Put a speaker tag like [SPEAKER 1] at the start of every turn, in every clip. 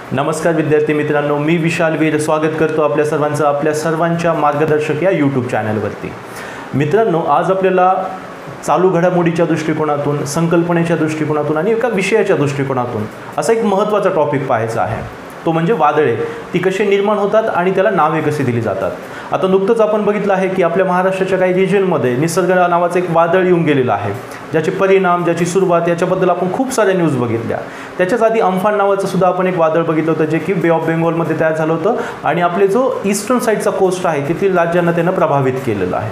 [SPEAKER 1] नमस्कार विद्यार्थी मित्रांनो, मी विशाल वीर स्वागत करतो आपल्या सर्वांचं आपल्या सर्वांच्या मार्गदर्शक या यूट्यूब चॅनलवरती। मित्रांनो, आज आपल्याला चालू घडामोडीच्या दृष्टिकोनातून, संकल्पनेच्या दृष्टिकोनातून आणि एका विषयाच्या दृष्टिकोनातून असा एक महत्त्वाचा टॉपिक पाहायचा आहे, तो म्हणजे वादळे। ती कशी निर्माण होतात आणि त्याला नावे कशी दिली जातात। आता नुकतंच आपण बघितलं आहे की आपल्या महाराष्ट्राच्या काही रिजनमध्ये निसर्ग नावाचं एक वादळ येऊन गेलेलं आहे, ज्याचे परिणाम, ज्याची सुरुवात याच्याबद्दल आपण खूप साऱ्या न्यूज बघितल्या। त्याच्याच आधी अम्फान नावाचं सुद्धा आपण एक वादळ बघितलं होतं, जे की बे ऑफ बेंगॉलमध्ये तयार झालं होतं आणि आपले जो ईस्टर्न साईडचा कोस्ट आहे तेथील राज्यांना त्यानं प्रभावित केलेलं आहे।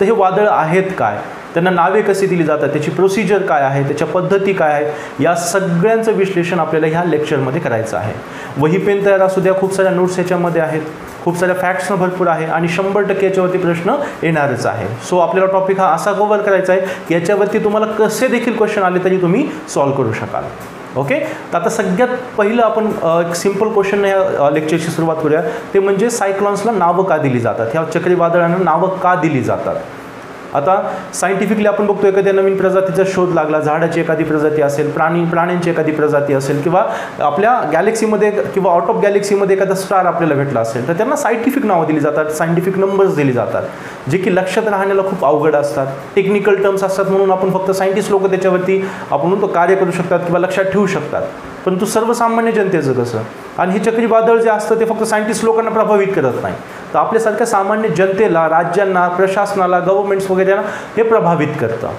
[SPEAKER 1] तर हे वादळ आहेत काय, त्यांना नावे कशी दिली जातात, त्याची प्रोसिजर काय आहे, त्याच्या पद्धती काय आहे, या सगळ्यांचं विश्लेषण आपल्याला ह्या लेक्चरमध्ये करायचं आहे। वही पेन तयार असू द्या, खूप साऱ्या नोट्स याच्यामध्ये आहेत, खूप साऱ्या फॅक्ट्सनं भरपूर आहे आणि 100% याच्यावरती प्रश्न येणारच आहे। सो आपल्याला टॉपिक हा असा कव्हर करायचा आहे की याच्यावरती तुम्हाला कसे देखील क्वेश्चन आले तरी तुम्ही सॉल्व करू शकाल। ओके, तर आता सगळ्यात पहिलं आपण एक सिंपल क्वेश्चन या लेक्चरची सुरुवात करूया, ते म्हणजे सायक्लॉन्सला नावं का दिली जातात, ह्या चक्रीवादळांना नावं का दिली जातात। आता सायंटिफिकली आपण बघतो, एखाद्या नवीन प्रजातीचा शोध लागला, झाडाची एखादी प्रजाती असेल, प्राण्यांची एखादी प्रजाती असेल, किंवा आपल्या गॅलेक्सीमध्ये किंवा आउट ऑफ गॅलेक्सीमध्ये एखादा स्टार आपल्याला भेटला असेल, तर त्यांना सायंटिफिक नावं दिली जातात, सायंटिफिक नंबर्स दिली जातात, जे की लक्षात राहण्याला खूप अवघड असतात, टेक्निकल टर्म्स असतात, म्हणून आपण फक्त सायंटिस्ट लोक त्याच्यावरती आपण तो कार्य करू शकतात किंवा लक्षात ठेवू शकतात। परंतु सर्वसामान्य जनतेचं कसं, आणि हे चक्रीवादळ जे असतं ते फक्त सायंटिस्ट लोकांना प्रभावित करत नाही, तर आपल्यासारख्या सामान्य जनतेला, राज्यांना, प्रशासनाला, गव्हर्नमेंट्स वगैरेला हे प्रभावित करतं।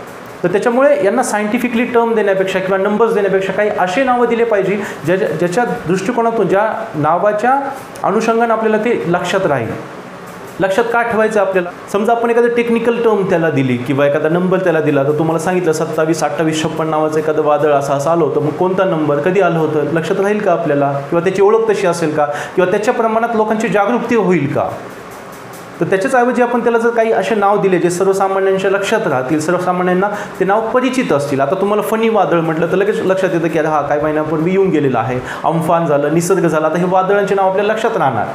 [SPEAKER 1] तर त्याच्यामुळे यांना सायंटिफिकली टर्म देण्यापेक्षा किंवा नंबर्स देण्यापेक्षा काही असे नावं दिले पाहिजे ज्याच्या दृष्टिकोनातून, ज्या नावाच्या अनुषंगाने आपल्याला ते लक्षात राहील। लक्षात का ठेवायचं आपल्याला, समजा आपण एखादं टेक्निकल टर्म त्याला दिली किंवा एखादा नंबर त्याला दिला, तर तुम्हाला सांगितलं 27, 28, 56 नावाचं एखादं वादळ असं आलं होतं, मग कोणता नंबर कधी आलं होतं लक्षात राहील का आपल्याला, किंवा त्याची ओळख तशी असेल का, किंवा त्याच्या प्रमाणात लोकांची जागरूकता होईल का। तर त्याच्याचऐवजी आपण त्याला जर काही असे नाव दिले जे सर्वसामान्यांच्या लक्षात राहतील, सर्वसामान्यांना ते नाव परिचित असतील। आता तुम्हाला फनी वादळ म्हटलं तर लगेच लक्षात येतं की अरे हा काही महिन्यापूर्वी येऊन गेलेला आहे, अम्फान झालं, निसर्ग झाला, तर हे वादळांचे नाव आपल्याला लक्षात राहणार।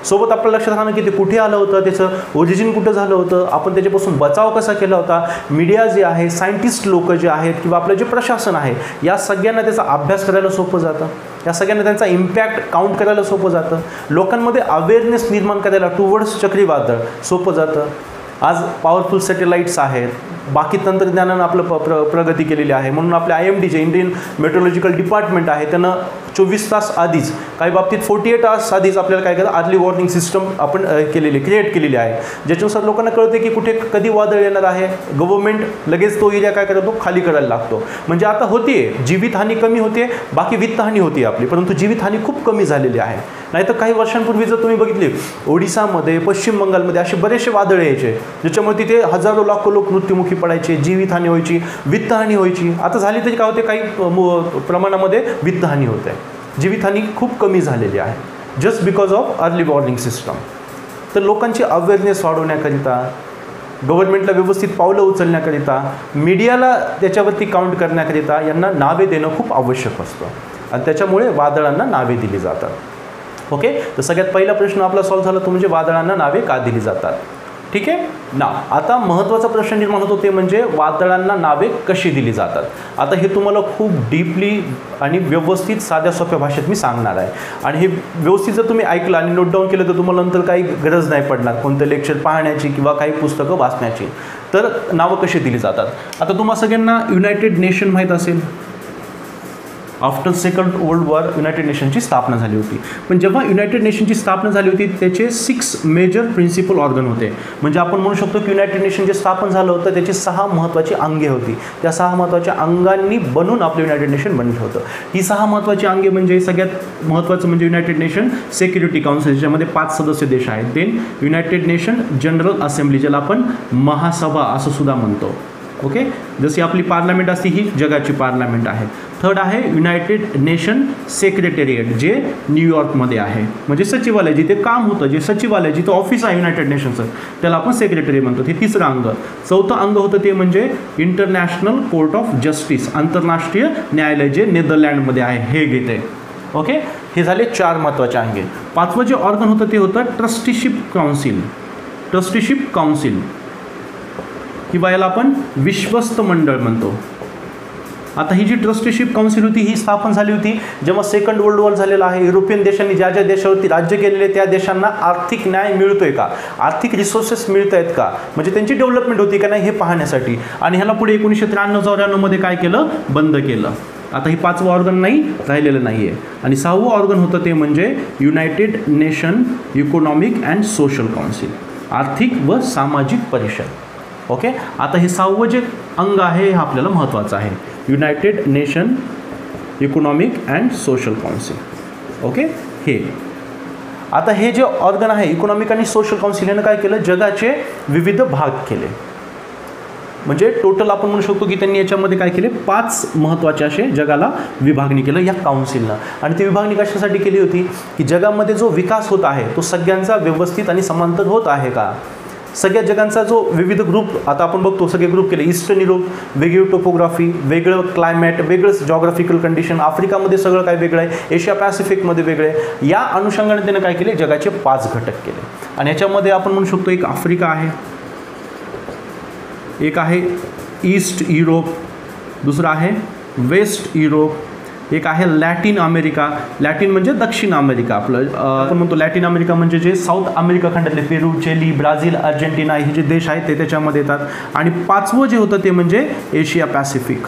[SPEAKER 1] सोबत आपल्या लक्षात राहणं की ते कुठे आलं होतं, त्याचं ओरिजिन कुठं झालं होतं, आपण त्याच्यापासून बचाव कसा केला होता, मीडिया जे आहे, सायंटिस्ट लोक जे आहेत किंवा आपलं जे प्रशासन आहे, या सगळ्यांना त्याचा अभ्यास करायला सोपं जातं, या सगळ्यांना त्यांचा इम्पॅक्ट काउंट करायला सोपं जातं, लोकांमध्ये अवेअरनेस निर्माण करायला टुवर्ड्स चक्रीवादळ सोपं जातं। आज पॉवरफुल सॅटेलाइट्स आहेत, बाकी तंत्रज्ञानानं आपलं प्रगती केलेली आहे, म्हणून आपल्या IMD जे इंडियन मेट्रोलॉजिकल डिपार्टमेंट आहे त्यानं 24 तास आधीच, काही बाबतीत 48 तास आधीच आपल्याला काय करायचं, अर्ली वॉर्निंग सिस्टम आपण क्रिएट केलेली आहे, ज्याच्यानुसार लोकांना कळते की कुठे कधी वादळ येणार आहे। गव्हर्नमेंट लगेच तो एरिया काय करतो, खाली करायला लागतो। म्हणजे आता होते जीवितहानी कमी होते, बाकी वित्तहानी होती आपली, परंतु जीवितहानी खूप कमी झालेली आहे। नाहीतर काही वर्षांपूर्वी जर तुम्ही बघितले, ओडिसामध्ये, पश्चिम बंगालमध्ये असे बरेचसे वादळ यायचे, ज्याच्यामुळे तिथे हजारो लाखो लोक मृत्युमुखी पडायचे, जीवितहानी व्हायची, वित्तहानी व्हायची। आता झाली तरी काय होते, काही प्रमाणामध्ये वित्तहानी होते, जीवितहानी खूप कमी झालेली आहे, just because of early warning system. तर लोकांची अवेअरनेस वाढवण्याकरिता, गव्हर्नमेंटला व्यवस्थित पावलं उचलण्याकरिता, मीडियाला त्याच्यावरती काउंट करण्याकरिता यांना नावे देणं खूप आवश्यक असतं आणि त्याच्यामुळे वादळांना नावे दिली जातात। ओके, तर सगळ्यात पहिला प्रश्न आपला सॉल्व्ह झाला, तो म्हणजे वादळांना नावे का दिली जातात। ठीक आहे ना। आता महत्त्वाचा प्रश्न निर्माण होतो ते म्हणजे वादळांना नावे कशी दिली जातात। आता हे तुम्हाला खूप डीपली आणि व्यवस्थित साध्या सोप्या भाषेत मी सांगणार आहे, आणि हे व्यवस्थित जर तुम्ही ऐकलं आणि नोट डाऊन केलं तर तुम्हाला नंतर काही गरज नाही पडणार कोणतं लेक्चर पाहण्याची किंवा काही पुस्तकं वाचण्याची। तर नावं कशी दिली जातात, आता तुम्हा सगळ्यांना युनायटेड नेशन माहीत असेल, after second world war united नेशनची स्थापना झाली होती। पण जेव्हा युनायटेड नेशनची स्थापना झाली होती त्याचे 6 मेजर प्रिन्सिपल ऑर्गन होते, म्हणजे आपण म्हणू शकतो की युनायटेड नेशन जे स्थापन झालं होतं त्याची 6 महत्त्वाची अंगे होती, त्या 6 महत्त्वाच्या अंगांनी बनून आपलं युनायटेड नेशन बनलं होतं। ही 6 महत्त्वाची अंगे म्हणजे सगळ्यात महत्त्वाचं म्हणजे युनायटेड नेशन सिक्युरिटी काउन्सिल, ज्याच्यामध्ये 5 सदस्य देश आहेत, then United Nation General Assembly, ज्याला आपण महासभा असं सुद्धा म्हणतो। ओके, जशी आपली पार्लमेंट असते ही जगाची पार्लमेंट आहे। थर्ड आहे युनायटेड नेशन सेक्रेटेरिएट, जे न्यूयॉर्कमध्ये आहे, म्हणजे सचिवालय, जिथे काम होतं, जे सचिवालय, जिथं ऑफिस आहे युनायटेड नेशनचं, त्याला आपण सेक्रेटरी म्हणतो। हे तिसरं अंग। चौथं अंग होतं ते म्हणजे इंटरनॅशनल कोर्ट ऑफ जस्टिस, आंतरराष्ट्रीय न्यायालय, जे नेदरलँडमध्ये आहे, हेग येते। ओके, हे झाले 4 महत्त्वाचे अंगे। 5वं जे ऑर्गन होतं ते होतं ट्रस्टीशिप काउन्सिल, ट्रस्टीशिप काउन्सिल किंवा याला आपण विश्वस्त मंडळ म्हणतो। आता ही जी ट्रस्टीशिप काउन्सिल होती ही स्थापन झाली होती जेव्हा सेकंड वर्ल्ड वॉर झालेला आहे. युरोपियन देशांनी ज्या ज्या देशावरती राज्य केलेले त्या देशांना आर्थिक न्याय मिळतोय का, आर्थिक रिसोर्सेस मिळत आहेत का, म्हणजे त्यांची डेव्हलपमेंट होती का नाही हे पाहण्यासाठी. आणि ह्याला पुढे 1993-94 मध्ये काय केलं, बंद केलं. आता ही 5वं ऑर्गन नाही राहिलेलं नाही आहे. आणि 6वं ऑर्गन होतं ते म्हणजे United nation economic and social council, आर्थिक व सामाजिक परिषद. ओके, आता हे 6वं जे अंग आहे हे आपल्याला महत्त्वाचं आहे, United nation economic and social council. Okay, हे आता हे जे ऑर्गन आहे इकॉनॉमिक आणि सोशल काउन्सिल यानं काय केलं, जगाचे विविध भाग केले. म्हणजे टोटल आपण म्हणू शकतो की त्यांनी याच्यामध्ये काय केले, 5 महत्त्वाचे असे जगाला विभागणी केलं या काउन्सिलनं. आणि ती विभागणी कशासाठी केली होती की जगामध्ये जो विकास होत आहे तो सगळ्यांचा व्यवस्थित आणि समांतर होत आहे का, सगळ्या जगांचा जो विविध ग्रुप आता आपण बघतो सगळे ग्रुप केले. ईस्टर्न युरोप वेगळी टोपोग्राफी, वेगळं क्लायमेट, वेगळंच जॉग्राफिकल कंडिशन, आफ्रिकामध्ये सगळं काय वेगळं आहे, एशिया पॅसिफिकमध्ये वेगळं आहे. या अनुषंगाने त्यानं काय केले, जगाचे 5 घटक केले. आणि याच्यामध्ये आपण म्हणू शकतो एक आफ्रिका आहे, एक आहे ईस्ट युरोप, दुसरं आहे वेस्ट युरोप, एक आहे लॅटिन अमेरिका. लॅटिन म्हणजे दक्षिण अमेरिका, आपलं आपण म्हणतो लॅटिन अमेरिका म्हणजे जे साऊथ अमेरिका खंडातले पेरू, चिली, ब्राझील, अर्जेंटिना हे जे देश आहेत ते त्याच्यामध्ये येतात. आणि 5वं जे होतं ते म्हणजे एशिया पॅसिफिक.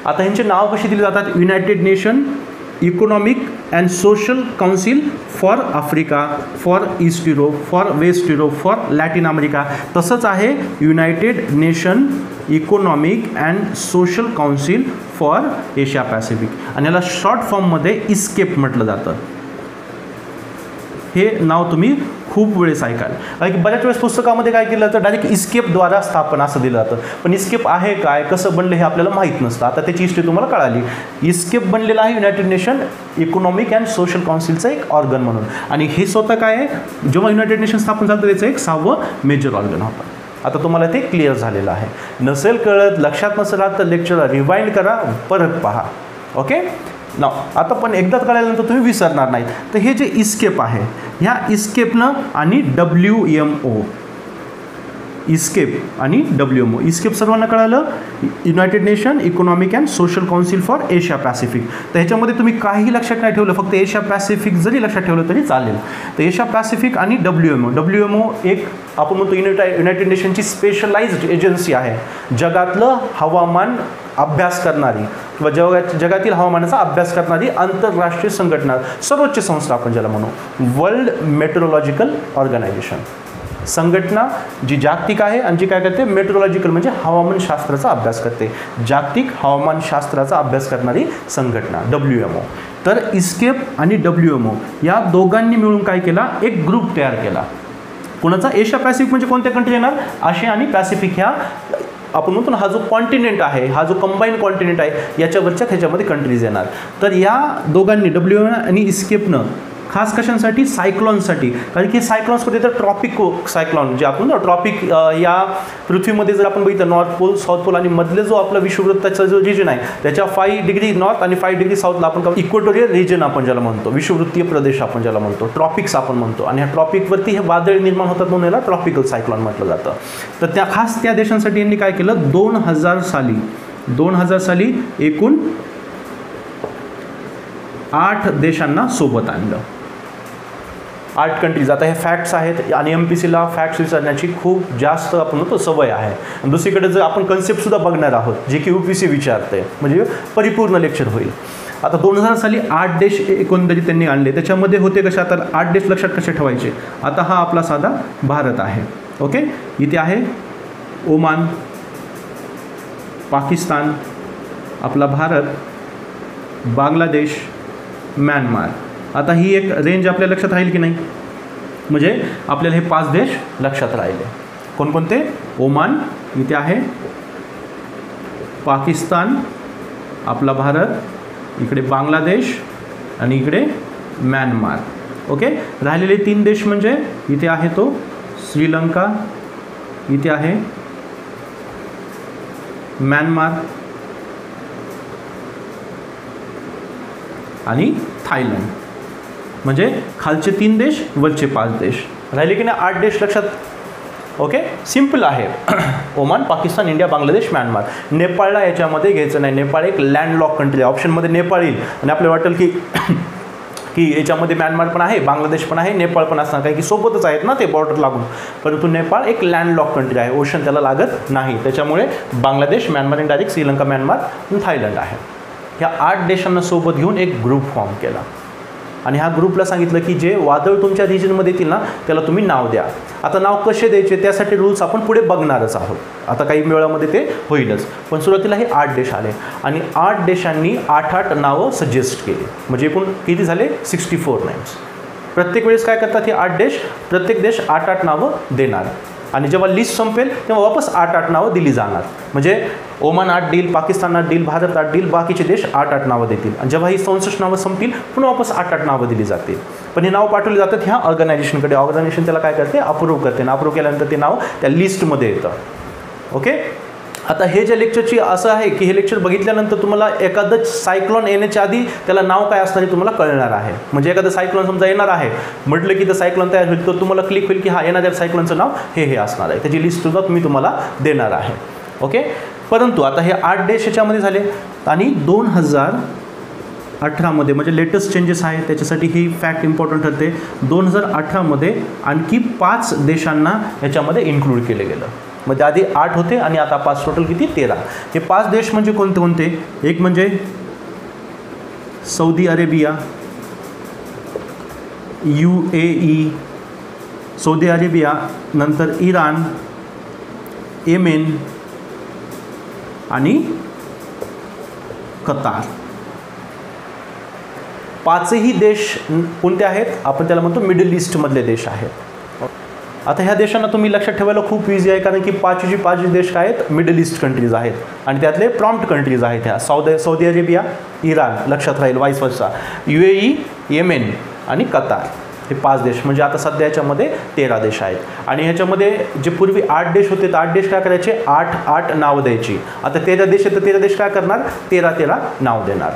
[SPEAKER 1] आता ह्यांचे नाव कशी दिली जातात, United nation economic and social council for Africa, for East Europe, for West Europe, for Latin America. तसंच आहे United nation economic and social council for Asia Pacific. आणि याला शॉर्ट फॉर्ममध्ये इस्केप म्हटलं जातं. हे नाव तुम्ही खूप वेळेस ऐकाल. बऱ्याच वेळेस पुस्तकामध्ये काय केलं जातं, डायरेक्ट इस्केपद्वारा स्थापन असं दिलं जातं. पण इस्केप आहे काय, कसं बनलं हे आपल्याला माहीत नसतं. आता त्याची हिस्ट्री तुम्हाला कळाली. इस्केप बनलेलं आहे United nation economic and social काउन्सिलचं एक ऑर्गन म्हणून. आणि हे स्वतः काय आहे, जेव्हा युनायटेड नेशन स्थापन झालं त्याचं एक 6वं मेजर ऑर्गन होतं. आता तुम्हाला ते क्लिअर झालेलं आहे. नसेल कळत, लक्षात नसेल राहत तर लेक्चरला रिवाइंड करा, परत पहा. ओके ना, आता पण एकदा कळल्यानंतर तुम्ही विसरणार नाहीत. तर हे जे इस्केप आहे, ह्या इस्केपनं आणि WMO, इस्केप आणि WMO, इस्केप सर्वांना कळालं, United nation economic and social council for Asia Pacific. तर ह्याच्यामध्ये तुम्ही काही लक्षात नाही ठेवलं, फक्त एशिया पॅसिफिक जरी लक्षात ठेवलं तरी चालेल. तर एशिया पॅसिफिक आणि WMO एक आपण म्हणतो युनायटेड नेशनची स्पेशलाइज्ड एजन्सी आहे, जगातलं हवामान अभ्यास करणारी किंवा जगातील हवामानाचा अभ्यास करणारी आंतरराष्ट्रीय संघटना, सर्वोच्च संस्था आपण ज्याला म्हणू, वर्ल्ड मेट्रोलॉजिकल ऑर्गनायझेशन. संघटना जी जागतिक आहे आणि जी काय करते, मेट्रोलॉजिकल म्हणजे हवामानशास्त्राचा अभ्यास करते, जागतिक हवामानशास्त्राचा अभ्यास करणारी संघटना WMO. तर इस्केप आणि WMO या दोघांनी मिळून काय केला, एक ग्रुप तयार केला. कोणाचा, एशिया पॅसिफिक म्हणजे कोणत्या कंट्री येणार, आशिया आणि पॅसिफिक ह्या आपण म्हणतो ना, हा जो कॉन्टिनेंट आहे, हा जो कंबाईन कॉन्टिनेंट आहे याच्यावरच्या ह्याच्यामध्ये कंट्रीज येणार. तर या दोघांनी WMO आणि इस्केपनं खास कशांसाठी, सायक्लॉनसाठी. कारण की सायक्लॉन्समध्ये तर ट्रॉपिक सायक्लॉन जे आपण ट्रॉपिक या पृथ्वीमध्ये जर आपण बघितलं, नॉर्थ पोल, साऊथ पोल आणि मधले जो आपला विषुववृत्ताचा जो रिजन आहे त्याच्या 5 डिग्री नॉर्थ आणि 5 डिग्री साऊथला आपण इक्वेटोरियल रिजन आपण ज्याला म्हणतो, विषुववृत्तीय प्रदेश आपण ज्याला म्हणतो, ट्रॉपिक्स आपण म्हणतो. आणि ह्या ट्रॉपिकवरती हे वादळ निर्माण होतात म्हणून याला ट्रॉपिकल सायक्लॉन म्हटलं जातं. तर त्या खास त्या देशांसाठी यांनी काय केलं, 2000 साली एकूण 8 देशांना सोबत आणलं, 8 कंट्रीज. आता हे फॅक्ट्स आहेत आणि MPCला फॅक्ट्स विचारण्याची खूप जास्त आपण म्हणतो सवय आहे. दुसरीकडे जर आपण कन्सेप्टसुद्धा बघणार आहोत जे की UPC विचारते, म्हणजे परिपूर्ण लेक्चर होईल. आता 2000 साली 8 देश एकंदरीत त्यांनी आणले. त्याच्यामध्ये होते कसे, आता 8 देश लक्षात कसे ठेवायचे. आता हा आपला साधा भारत आहे. ओके, इथे आहे ओमान, पाकिस्तान, आपला भारत, बांगलादेश, म्यानमार. आता ही एक रेंज आपल्या लक्षात राहील की नाही, म्हणजे आपल्याला हे 5 देश लक्षात राहिले. कोणकोणते, ओमान, इथे आहे पाकिस्तान, आपला भारत, इकडे बांगलादेश आणि इकडे म्यानमार. ओके, राहिलेले 3 देश म्हणजे इथे आहे तो श्रीलंका, इथे आहे म्यानमार आणि थायलंड. म्हणजे खालचे 3 देश, वरचे 5 देश राहिले की नाही. 8 देश लक्षात ओके, सिम्पल आहे. Oman, Pakistan, India, Bangladesh, Myanmar. नेपाळला याच्यामध्ये घ्यायचं नाही. नेपाळ एक लँडलॉक कंट्री आहे. ऑप्शनमध्ये नेपाळ येईल आणि आपल्याला वाटेल की याच्यामध्ये म्यानमार पण आहे, बांगलादेश पण आहे, नेपाळ पण असणार, कारण की सोबतच आहेत ना ते बॉर्डर लागून. परंतु नेपाळ एक लँडलॉक कंट्री आहे, ओशन त्याला लागत नाही. त्याच्यामुळे बांगलादेश, म्यानमार आणि डायरेक्ट श्रीलंका, म्यानमार आणि थायलंड आहे. ह्या 8 देशांना सोबत घेऊन एक ग्रुप फॉर्म केला आणि ह्या ग्रुपला सांगितलं की जे वादळ तुमच्या रिजनमध्ये येतील ना त्याला तुम्ही नाव द्या. आता नाव कसे द्यायचे त्यासाठी रूल्स आपण पुढे बघणारच आहोत. आता काही वेळामध्ये ते होईलच. पण सुरुवातीला हे 8 देश आले आणि 8 देशांनी 8 नावं सजेस्ट केली. म्हणजे एकूण किती झाले? 64 नाईम्स. प्रत्येक वेळेस काय करतात हे 8 देश, प्रत्येक देश 8 नावं देणार आणि जेव्हा लिस्ट संपेल तेव्हा वापस 8 नावं दिली जाणार. म्हणजे ओमान 8 देईल, पाकिस्तान 8 देईल, भारत 8 देईल, बाकीचे देश 8 नावं देतील आणि जेव्हा ही 64 नावं संपतील पुन्हा वापस 8 नावं दिली जातील. पण हे नाव पाठवले जातात ह्या ऑर्गनायझेशनकडे. ऑर्गनायझेशन त्याला काय करते? अप्रूव्ह करते. अप्रूव्ह केल्यानंतर ते नाव त्या लिस्टमध्ये येतं. ओके, आता हे जे लेक्चरची असं आहे की हे लेक्चर बघितल्यानंतर तुम्हाला एखादं सायक्लॉन येण्याच्या आधी त्याला नाव काय असणार हे तुम्हाला कळणार आहे. म्हणजे एखादं सायक्लॉन समजा येणार आहे म्हटलं की ते सायक्लॉन तयार होईल तर तुम्हाला क्लिक होईल की हा येणाऱ्या सायक्लॉनचं नाव हे असणार आहे. त्याची लिस्टसुद्धा तुम्ही तुम्हाला देणार आहे. ओके, परंतु आता हे 8 देश याच्यामध्ये झाले आणि 2018मध्ये म्हणजे लेटेस्ट चेंजेस आहे त्याच्यासाठी ही फॅक्ट इम्पॉर्टंट ठरते. 2018मध्ये आणखी 5 देशांना याच्यामध्ये इन्क्लूड केलं गेलं. म्हणजे आधी 8 होते आणि आता 5, टोटल किती? 13. हे 5 देश म्हणजे कोणते कोणते? एक म्हणजे Saudi Arabia, UAE, Saudi Arabia, नंतर इराण, येमेन आणि कतार. 5ही देश कोणते आहेत? आपण त्याला म्हणतो मिडल ईस्टमधले देश आहेत. आता ह्या देशांना तुम्ही लक्षात ठेवायला खूप इझी आहे कारण की 5 देश काय आहेत? मिडल ईस्ट कंट्रीज आहेत आणि त्यातले प्रॉम्प्ट कंट्रीज आहेत ह्या. सौदी अरेबिया, इराण लक्षात राहील, वाईस वर्सा, UAE, येमेन आणि कतार. हे 5 देश म्हणजे आता सध्या याच्यामध्ये 13 देश आहेत. आणि ह्याच्यामध्ये जे पूर्वी 8 देश होते तर 8 देश काय करायचे? 8 नावं द्यायची. आता 13 देश आहेत तर 13 देश काय करणार? 13 नाव देणार.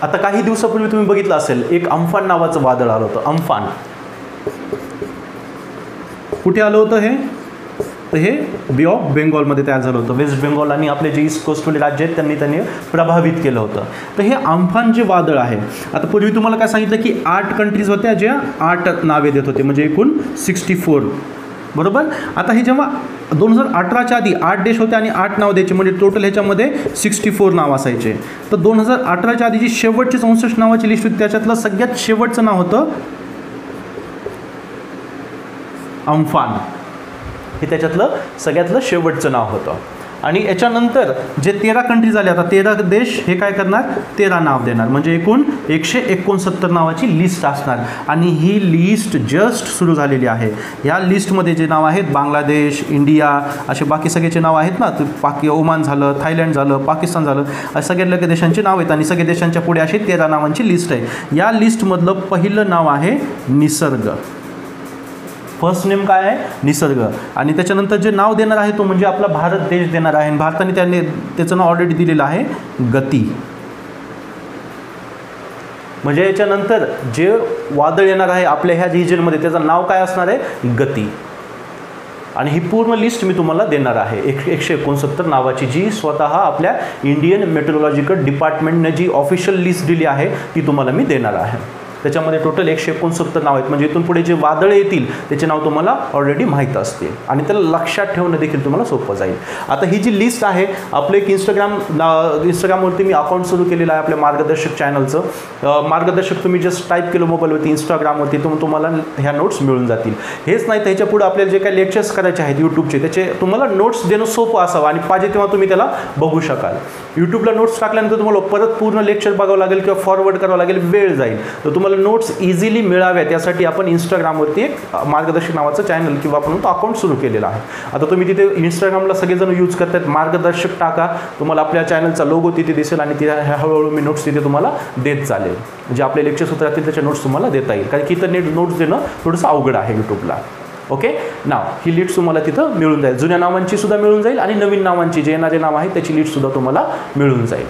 [SPEAKER 1] आता काही दिवसापूर्वी तुम्ही बघितलं असेल एक अम्फान नावाचं वादळ आलं होतं. अम्फान कुठे आलं होतं हे? तर हे बे ऑफ बेंगॉलमध्ये तयार झालं होतं. वेस्ट बेंगॉल आणि आपले जे ईस्ट कोस्टल राज्य आहेत त्यांनी प्रभावित केलं होतं. तर हे अम्फान जे वादळ आहे, आता पूर्वी तुम्हाला काय सांगितलं की 8 कंट्रीज होत्या ज्या 8 नावे देत होते म्हणजे एकूण 64, बरोबर. आता हे जेव्हा 2018च्या आधी 8 देश होते आणि 8 नाव द्यायचे म्हणजे टोटल ह्याच्यामध्ये 64 नाव असायचे. तर 2018च्या आधी जी शेवटची 64 नावाची लिस्ट होती त्याच्यातलं सगळ्यात शेवटचं नाव होतं अम्फान. हे त्याच्यातलं सगळ्यातलं शेवटचं नाव होतं. आणि याच्यानंतर जे 13 कंट्रीज आले, आता 13 देश हे काय करणार? 13 नाव देणार म्हणजे एकूण 169 नावाची लिस्ट असणार. आणि ही लिस्ट जस्ट सुरू झालेली आहे. या लिस्टमध्ये जे नाव आहेत बांगलादेश, इंडिया असे बाकी सगळ्याचे नाव आहेत ना, तर ओमान झालं, थायलंड झालं, पाकिस्तान झालं, असे सगळ्या देशांची नाव आहेत आणि सगळ्या देशांच्या पुढे अशी 13 नावांची लिस्ट आहे. या लिस्टमधलं पहिलं नाव आहे निसर्ग. फर्स्ट नेम काय आहे? निसर्ग. आणि त्याच्यानंतर जे नाव देणार आहे तो म्हणजे आपला भारत देश देणार आहे. भारताने त्याचं नाव ऑलरेडी दिलेलं आहे गती. म्हणजे याच्यानंतर जे वादळ येणार आहे आपल्या ह्या रिजनमध्ये त्याचं नाव काय असणार आहे? गती. आणि ही पूर्ण लिस्ट मी तुम्हाला देणार आहे 169 नावाची, जी स्वतः आपल्या इंडियन मेट्रोलॉजिकल डिपार्टमेंटने जी ऑफिशियल लिस्ट दिली आहे ती तुम्हाला मी देणार आहे. त्याच्यामध्ये टोटल 169 नाव आहेत. म्हणजे इथून पुढे जे वादळे येतील त्याचे नाव तुम्हाला ऑलरेडी माहीत असतील आणि त्याला लक्षात ठेवणं देखील तुम्हाला सोपं जाईल. आता ही जी लिस्ट आहे आपलं एक इंस्टाग्रामवरती मी अकाउंट सुरू केलेलं आहे आपल्या मार्गदर्शक चॅनलचं. मार्गदर्शक तुम्ही जस्ट टाईप केलं मोबाईलवरती इंस्टाग्रामवरती तुम्हाला ह्या नोट्स मिळून जातील. हेच नाही त्याच्या पुढे आपल्याला जे काही लेक्चर्स करायचे आहेत यूट्यूबचे त्याचे तुम्हाला नोट्स देणं सोपं असावं आणि पाहिजे तेव्हा तुम्ही त्याला बघू शकाल. यूट्यूबला नोट्स टाकल्यानंतर तुम्हाला परत पूर्ण लेक्चर बघावं लागेल किंवा फॉरवर्ड करावं लागेल, वेळ जाईल. तर तुम्हाला नोट्स इझिली मिळाव्यात यासाठी आपण इंस्टाग्रामवरती एक मार्गदर्शक नावाचं चॅनल किंवा आपण तो अकाउंट सुरू केलेला आहे. आता तुम्ही तिथे इंस्टाग्रामला सगळेजण यूज करतात, मार्गदर्शक टाका, तुम्हाला आपल्या चॅनलचा लोगो तिथे दिसेल आणि तिथे हळूहळू मी नोट्स तिथे तुम्हाला देत चालेल. म्हणजे आपले लेक्चर्स होत राहतील त्याच्या नोट्स तुम्हाला देता येईल, कारण की इथं नोट्स देणं थोडंसं अवघड आहे यूट्यूबला. ओके, नाव ही लिस्ट तुम्हाला तिथं मिळून जाईल. जुन्या नावांची सुद्धा मिळून जाईल आणि नवीन नावांची जे येणारे नाव आहे त्याची लिस्ट सुद्धा तुम्हाला मिळून जाईल.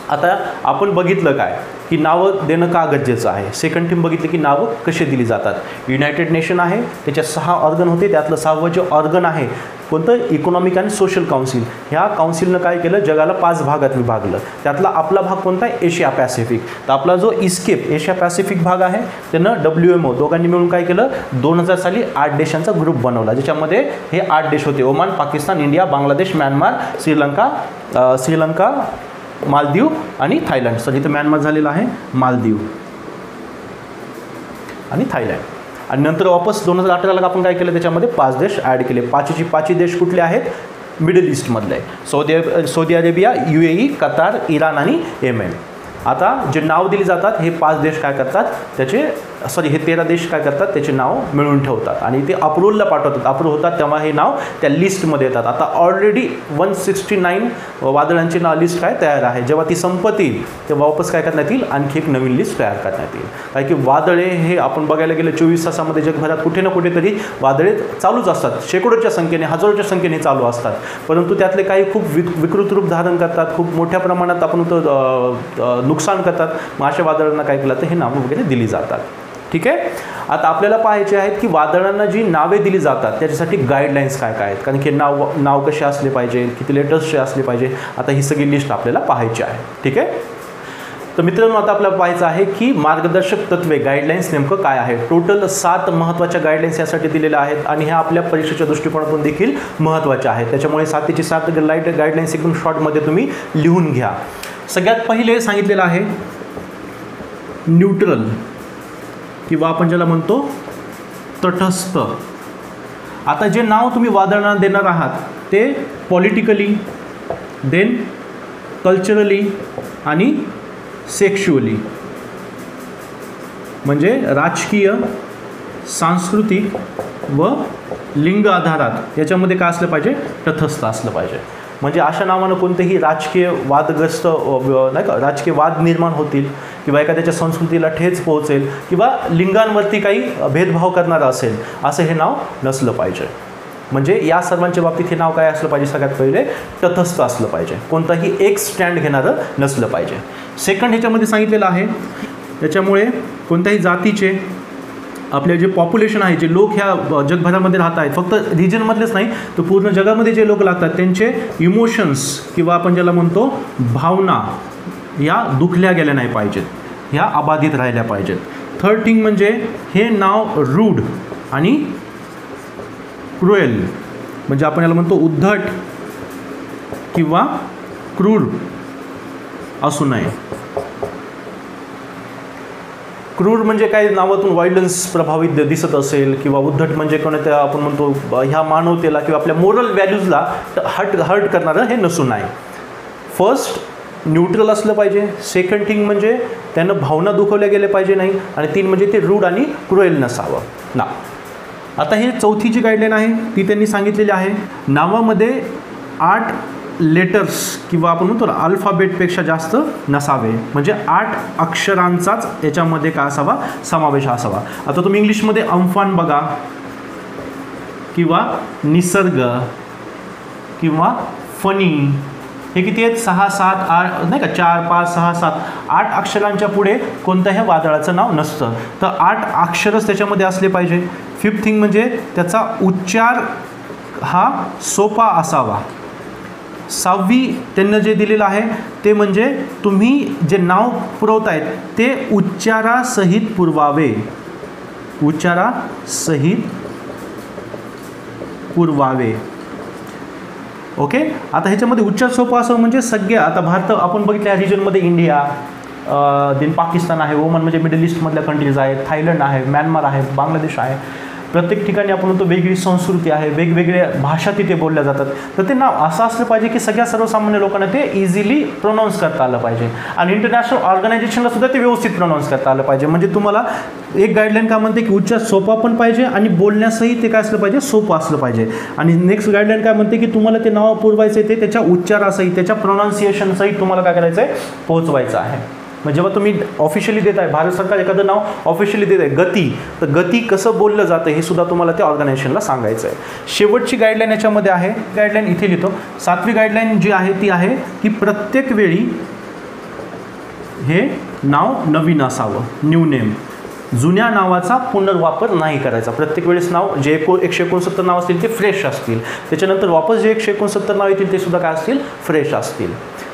[SPEAKER 1] आता आपण बघितलं काय की नावं देणं का गरजेचं आहे. सेकंड थिंग बघितलं की नावं कशी दिली जातात. युनायटेड नेशन आहे, त्याच्यात 6 ऑर्गन होते, त्यातलं 6वं जे ऑर्गन आहे कोणतं, इकॉनॉमिक अँड सोशल काउन्सिल. ह्या काउन्सिलनं काय केलं, जगाला 5 भागात विभागलं. त्यातला आपला भाग कोणता आहे, एशिया पॅसिफिक. तर आपला जो इस्केप एशिया पॅसिफिक भाग आहे त्यानं WMO दोघांनी मिळून काय केलं, 2000 साली 8 देशांचा ग्रुप बनवला, ज्याच्यामध्ये हे 8 देश होते, Oman, Pakistan, India, Bangladesh, Myanmar, Sri Lanka, Maldives आणि थायलंड. सर इथं म्यानमार झालेला आहे, मालदीव आणि थायलंड. आणि नंतर वापस 2018ला आपण काय केलं, त्याच्यामध्ये 5 देश ॲड केले. 5चे देश कुठले आहेत, मिडल ईस्टमधले, सौदी अरेबिया, UAE, कतार, इराण आणि येमेन. आता जे नाव दिली जातात हे 5 देश काय करतात, हे 13 देश काय करतात, त्याचे नाव मिळवून ठेवतात आणि ते अप्रूव्हलला पाठवतात. अप्रूव्ह होतात तेव्हा हे नाव त्या लिस्टमध्ये येतात. आता ऑलरेडी 169 वादळांची लिस्ट काय तयार आहे. जेव्हा ती संपतील तेव्हा वापस काय करण्यात येईल, आणखी एक नवीन लिस्ट तयार करण्यात येईल. कारण की वादळे हे आपण बघायला गेलं 24 तासामध्ये जगभरात कुठे ना कुठेतरी वादळे चालूच असतात, शेकडोच्या संख्येने, हजारोच्या संख्येने चालू असतात. परंतु त्यातले काही खूप विकृत रूप धारण करतात, खूप मोठ्या प्रमाणात आपण नुकसान करतात. मग अशा वादळांना काय केलं तर हे नावं वगैरे दिली जातात. ठीक आहे. आता आपल्याला पाहायचे आहेत की वादळांना जी नावे दिली जातात त्याच्यासाठी गाईडलाईन्स काय काय आहेत, कारण की नाव कसे असले पाहिजे, किती लेटर्सचे असले पाहिजे. आता ही सगळी लिस्ट आपल्याला पाहायची आहे. ठीक आहे. तर मित्रांनो आता आपल्याला पाहायचं आहे की मार्गदर्शक तत्वे, गाईडलाईन्स नेमकं काय आहे. टोटल 7 महत्त्वाच्या गाईडलाईन्स यासाठी दिलेल्या आहेत आणि ह्या आपल्या परीक्षेच्या दृष्टिकोनातून देखील महत्त्वाच्या आहेत. त्याच्यामुळे 7ची 7 गाईडलाईन्स एकदम शॉर्टमध्ये तुम्ही लिहून घ्या. सगळ्यात पहिले सांगितलेलं आहे न्यूट्रल किंवा आपण ज्याला म्हणतो तटस्थ. आता जे नाव तुम्ही वादळांना देणार आहात ते पॉलिटिकली, देन कल्चरली आणि सेक्शुअली, म्हणजे राजकीय, सांस्कृतिक व लिंग आधारात याच्यामध्ये काय असलं पाहिजे, तटस्थ असलं पाहिजे. म्हणजे अशा नावानं कोणतेही राजकीय वादग्रस्त नाही का, राजकीय वाद निर्माण होतील किंवा एखाद्याच्या संस्कृतीला ठेच पोहोचेल किंवा लिंगांवरती काही भेदभाव करणारं असेल असं हे नाव नसलं पाहिजे. म्हणजे या सर्वांच्या बाबतीत हे नाव काय असलं पाहिजे, सगळ्यात पहिले तटस्थ असलं पाहिजे, कोणताही एक स्टँड घेणारं नसलं पाहिजे. सेकंड ह्याच्यामध्ये सांगितलेलं आहे त्याच्यामुळे कोणत्याही जातीचे, आपले जे पॉप्युलेशन आहे, जे लोक ह्या जगभरामध्ये राहत आहेत, फक्त रिजनमधलेच नाही तर पूर्ण जगामध्ये जे लोक लागतात त्यांचे इमोशन्स किंवा आपण ज्याला म्हणतो भावना या दुखल्या गेल्या नाही पाहिजेत, ह्या अबाधित राहिल्या पाहिजेत. थर्ड थिंग म्हणजे हे नाव रूड आणि क्रुएल, म्हणजे आपण याला म्हणतो उद्धट किंवा क्रूर असू नये. क्रूर म्हणजे काय, नावातून व्हायलन्स प्रभावित दिसत असेल किंवा उद्धट म्हणजे कोणत्या आपण म्हणतो ह्या मानवतेला किंवा आपल्या मोरल व्हॅल्यूजला हर्ट करणारं हे नसू नये. फर्स्ट न्यूट्रल असलं पाहिजे. सेकंड थिंग म्हणजे त्यानं भावना दुखवल्या गेल्या पाहिजे नाही. आणि 3 म्हणजे ते रूड आणि क्रुएल नसावं ना. आता हे चौथी जी गाईडलाईन आहे ती त्यांनी सांगितलेली आहे, नावामध्ये 8 लेटर्स किंवा आपण म्हणतो ना अल्फाबेटपेक्षा जास्त नसावे, म्हणजे 8 अक्षरांचाच याच्यामध्ये काय असावा, समावेश असावा. आता तुम्ही इंग्लिशमध्ये अम्फान बघा किंवा निसर्ग किंवा फनी, हे किती आहेत, 6, 7, 8 नाही का, 4, 5, 6, 7, 8 अक्षरांच्या पुढे कोणत्याही वादळाचं नाव नसतं. तर 8 अक्षरच त्याच्यामध्ये असले पाहिजे. फिफ्थ थिंग म्हणजे त्याचा उच्चार हा सोपा असावा. 6वी त्यांना जे दिलेलं आहे ते म्हणजे तुम्ही जे नाव पुरवतायत ते उच्चारासहित पुरवावे, उच्चारासहित पुरवावे. ओके. आता ह्याच्यामध्ये उच्चार सोपा असं म्हणजे सगळ्या, आता भारत आपण बघितल्या रिजनमध्ये इंडिया, देन पाकिस्तान आहे, ओमान म्हणजे मिडल ईस्टमधल्या कंट्रीज आहेत, थायलंड आहे, म्यानमार आहे, बांगलादेश आहे. प्रत्येक ठिकाणी आपण म्हणतो वेगळी संस्कृती आहे, वेगवेगळ्या भाषा तिथे बोलल्या जातात. तर ते नाव असं असलं पाहिजे की सगळ्या सर्वसामान्य लोकांना ते इझिली प्रोनाऊन्स करता आलं पाहिजे आणि इंटरनॅशनल ऑर्गनायझेशनला सुद्धा ते व्यवस्थित प्रोनाऊन्स करता आलं पाहिजे. म्हणजे तुम्हाला एक गाईडलाईन काय म्हणते की उच्चार सोपा पण पाहिजे आणि बोलण्यासही ते काय असलं पाहिजे, सोपं असलं पाहिजे. आणि नेक्स्ट गाईडलाईन काय म्हणते की तुम्हाला ते नाव पुरवायचं आहे ते त्याच्या उच्चारासहित, त्याच्या प्रोनाऊन्सिएशनसहित तुम्हाला काय करायचं आहे, पोहोचवायचं आहे. मग जेव्हा तुम्ही ऑफिशियली देत आहे, भारत सरकार एखादं नाव ऑफिशियली देत आहे गती, तर गती कसं बोललं जातं हे सुद्धा तुम्हाला त्या ऑर्गनायझेशनला सांगायचं आहे. शेवटची गाईडलाईन याच्यामध्ये आहे, गाईडलाईन इथे लिहितो. 7वी गाईडलाईन जी आहे ती आहे की प्रत्येक वेळी हे नाव नवीन असावं, न्यू नेम. जुन्या नावाचा पुनर्वापर नाही करायचा. प्रत्येक वेळेस नाव जे 169 नाव असतील ते फ्रेश असतील, त्याच्यानंतर वापस जे 169 नाव येतील ते सुद्धा काय असतील, फ्रेश असतील.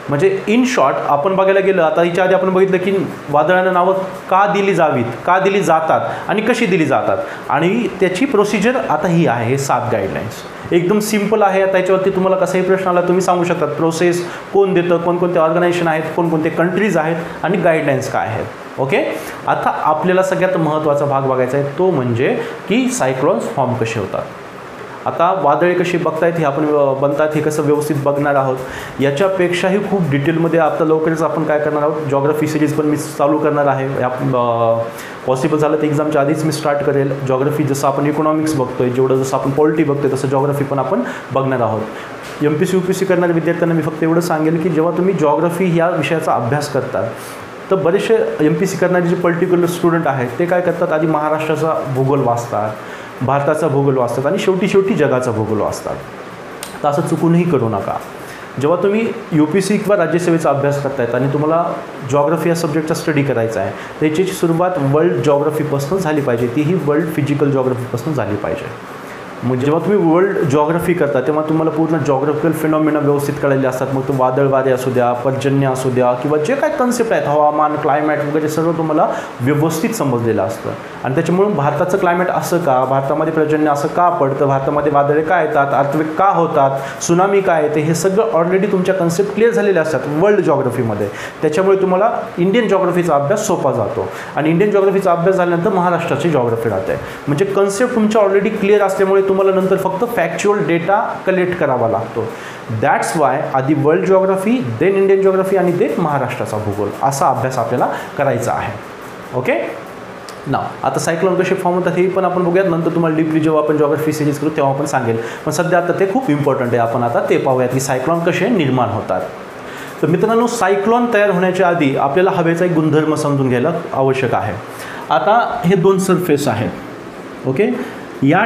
[SPEAKER 1] म्हणजे इन शॉर्ट आपण बघायला गेलं, आता हिच्या आधी आपण बघितलं की वादळांना नावं का दिली जावीत, का दिली जातात आणि कशी दिली जातात, आणि त्याची प्रोसिजर आता ही आहे. हे 7 गाईडलाईन्स एकदम सिम्पल आहे. आता याच्यावरती तुम्हाला कसाही प्रश्न आला तुम्ही सांगू शकतात. प्रोसेस कोण देतं, कोणकोणते ऑर्गनायझेशन आहेत, कोणकोणते कंट्रीज आहेत आणि गाईडलाईन्स काय आहेत. ओके, आता आपल्याला सगळ्यात महत्त्वाचा भाग बघायचा आहे, तो म्हणजे की सायक्लॉन्स फॉर्म कसे होतात. आता वादळे कशी बघतायत हे आपण बनतात हे कसं व्यवस्थित बघणार आहोत. याच्यापेक्षाही खूप डिटेलमध्ये आता लवकरच आपण काय करणार आहोत, जॉग्रफी सिरीज पण मी चालू करणार आहे. पॉसिबल झालं तर एक्झामच्या आधीच मी स्टार्ट करेल. जॉग्रफी जसं आपण इकॉनॉमिक्स बघतोय, जेवढं जसं आपण पॉलिटी बघतोय, तसं जॉग्रफी पण आपण बघणार आहोत. MPC UPC करणाऱ्या विद्यार्थ्यांना मी फक्त एवढं सांगेल की जेव्हा तुम्ही जॉग्रफी या विषयाचा अभ्यास करता तर बरेचसे MPC करणारे जे पर्टिक्युलर स्टुडंट आहेत ते काय करतात, आधी महाराष्ट्राचा भूगोल वाचतात, भारताचा भूगोल वाचतात आणि शेवटी जगाचा भूगोल वाचतात. तर असं चुकूनही करू नका. जेव्हा तुम्ही UPC किंवा राज्यसेवेचा अभ्यास करतायत आणि तुम्हाला जॉग्रफी या सब्जेक्टचा स्टडी करायचा आहे, त्याची सुरुवात वर्ल्ड जॉग्रफीपासून झाली पाहिजे, तीही वर्ल्ड फिजिकल जॉग्रफीपासून झाली पाहिजे. मग जेव्हा तुम्ही वर्ल्ड जॉग्रफी करता तेव्हा तुम्हाला पूर्ण जॉग्रफिकल फिनॉमिना व्यवस्थित कळलेले असतात. मग तो वादळ वारे असू द्या, पर्जन्य असू द्या, किंवा जे काय कन्सेप्ट आहेत, हवामान, क्लायमॅट वगैरे सर्व तुम्हाला व्यवस्थित समजलेलं असतं. आणि त्याच्यामुळे भारताचं क्लायमॅट असं का, भारतामध्ये पर्जन्य असं का पडतं, भारतामध्ये वादळे का येतात, अर्थक्वेक का होतात, सुनामी काय येते, हे सगळं ऑलरेडी तुमच्या कन्सेप्ट क्लिअर झालेले असतात वर्ल्ड जॉग्रफीमध्ये. त्याच्यामुळे तुम्हाला इंडियन जॉग्रफीचा अभ्यास सोपा जातो. आणि इंडियन जॉग्रफीचा अभ्यास झाल्यानंतर महाराष्ट्राची जॉग्रफी राहते. म्हणजे कन्सेप्ट तुमच्या ऑलरेडी क्लिअर असल्यामुळे तुम्हाला नंतर फक्त फॅक्च्युअल डेटा कलेक्ट करावा लागतो. दॅट्स वाय आधी world geography, then Indian geography आणि देन महाराष्ट्राचा भूगोल, असा अभ्यास आपल्याला करायचा आहे. ओके, नाव आता सायक्लोन कसे फॉर्म होतात हे पण आपण बघूयात. नंतर तुम्हाला डीपली जेव्हा आपण जॉग्रफी सिरीज करू तेव्हा आपण सांगेल. पण सध्या आता ते खूप इम्पॉर्टंट आहे. आपण आता ते पाहूयात की सायक्लोन कसे निर्माण होतात. तर मित्रांनो, सायक्लोन तयार होण्याच्या आधी आपल्याला हवेचा एक गुणधर्म समजून घ्यायला आवश्यक आहे. आता हे 2 सरफेस आहेत. ओके, या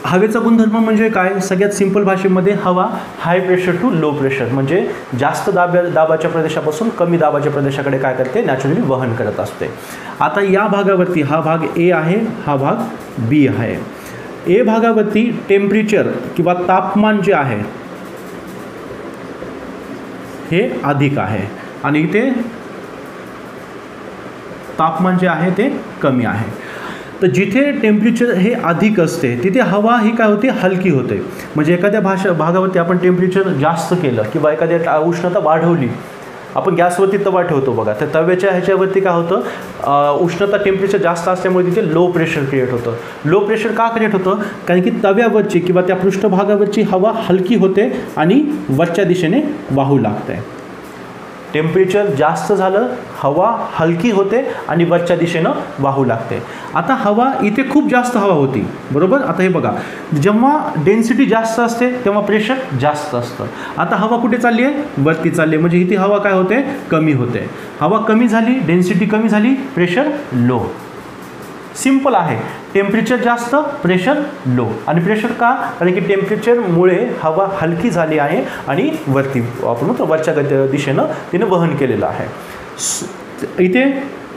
[SPEAKER 1] हवेचा गुणधर्म म्हणजे काय, सगळ्यात सिंपल भाषेमध्ये हवा high pressure to low pressure, म्हणजे जास्त दाबाच्या प्रदेशापासून कमी दाबाच्या प्रदेशाकडे काय करते, नॅचरली वहन करत असते. आता या भागावरती हा भाग ए आहे, हा भाग बी आहे. ए भागावरती टेम्परेचर किंवा तापमान जे आहे हे अधिक आहे आणि इथे तापमान जे आहे ते कमी आहे. तर जिथे टेम्परेचर हे अधिक असते तिथे हवा ही काय होते, हलकी होते. म्हणजे एखाद्या भागावरती आपण टेम्परेचर जास्त केलं किंवा एखाद्या उष्णता वाढवली, आपण गॅसवरती तवा ठेवतो बघा, तर तव्याच्या ह्याच्यावरती काय होतं, उष्णता टेम्परेचर जास्त असल्यामुळे तिथे लो प्रेशर क्रिएट होतं. लो प्रेशर का क्रिएट होतं, कारण की तव्यावरची किंवा त्या पृष्ठभागावरची हवा हलकी होते आणि वरच्या दिशेने वाहू लागते. टेम्परेचर जास्त झालं, हवा हलकी होते आणि वरच्या दिशेनं वाहू लागते. आता हवा इथे खूप जास्त हवा होती, बरोबर. आता हे बघा, जेव्हा डेन्सिटी जास्त असते तेव्हा प्रेशर जास्त असतं. आता हवा कुठे चालली आहे, वरती चालली आहे, म्हणजे इथे हवा काय होते, कमी होते. हवा कमी झाली, डेन्सिटी कमी झाली, प्रेशर लो. सिंपल आहे, टेम्परेचर जास्त, प्रेशर लो. आणि प्रेशर का, कारण की टेम्परेचरमुळे हवा हलकी झाली आहे आणि वरती आपण वरच्या दिशेनं तिने वहन केलेलं आहे. इथे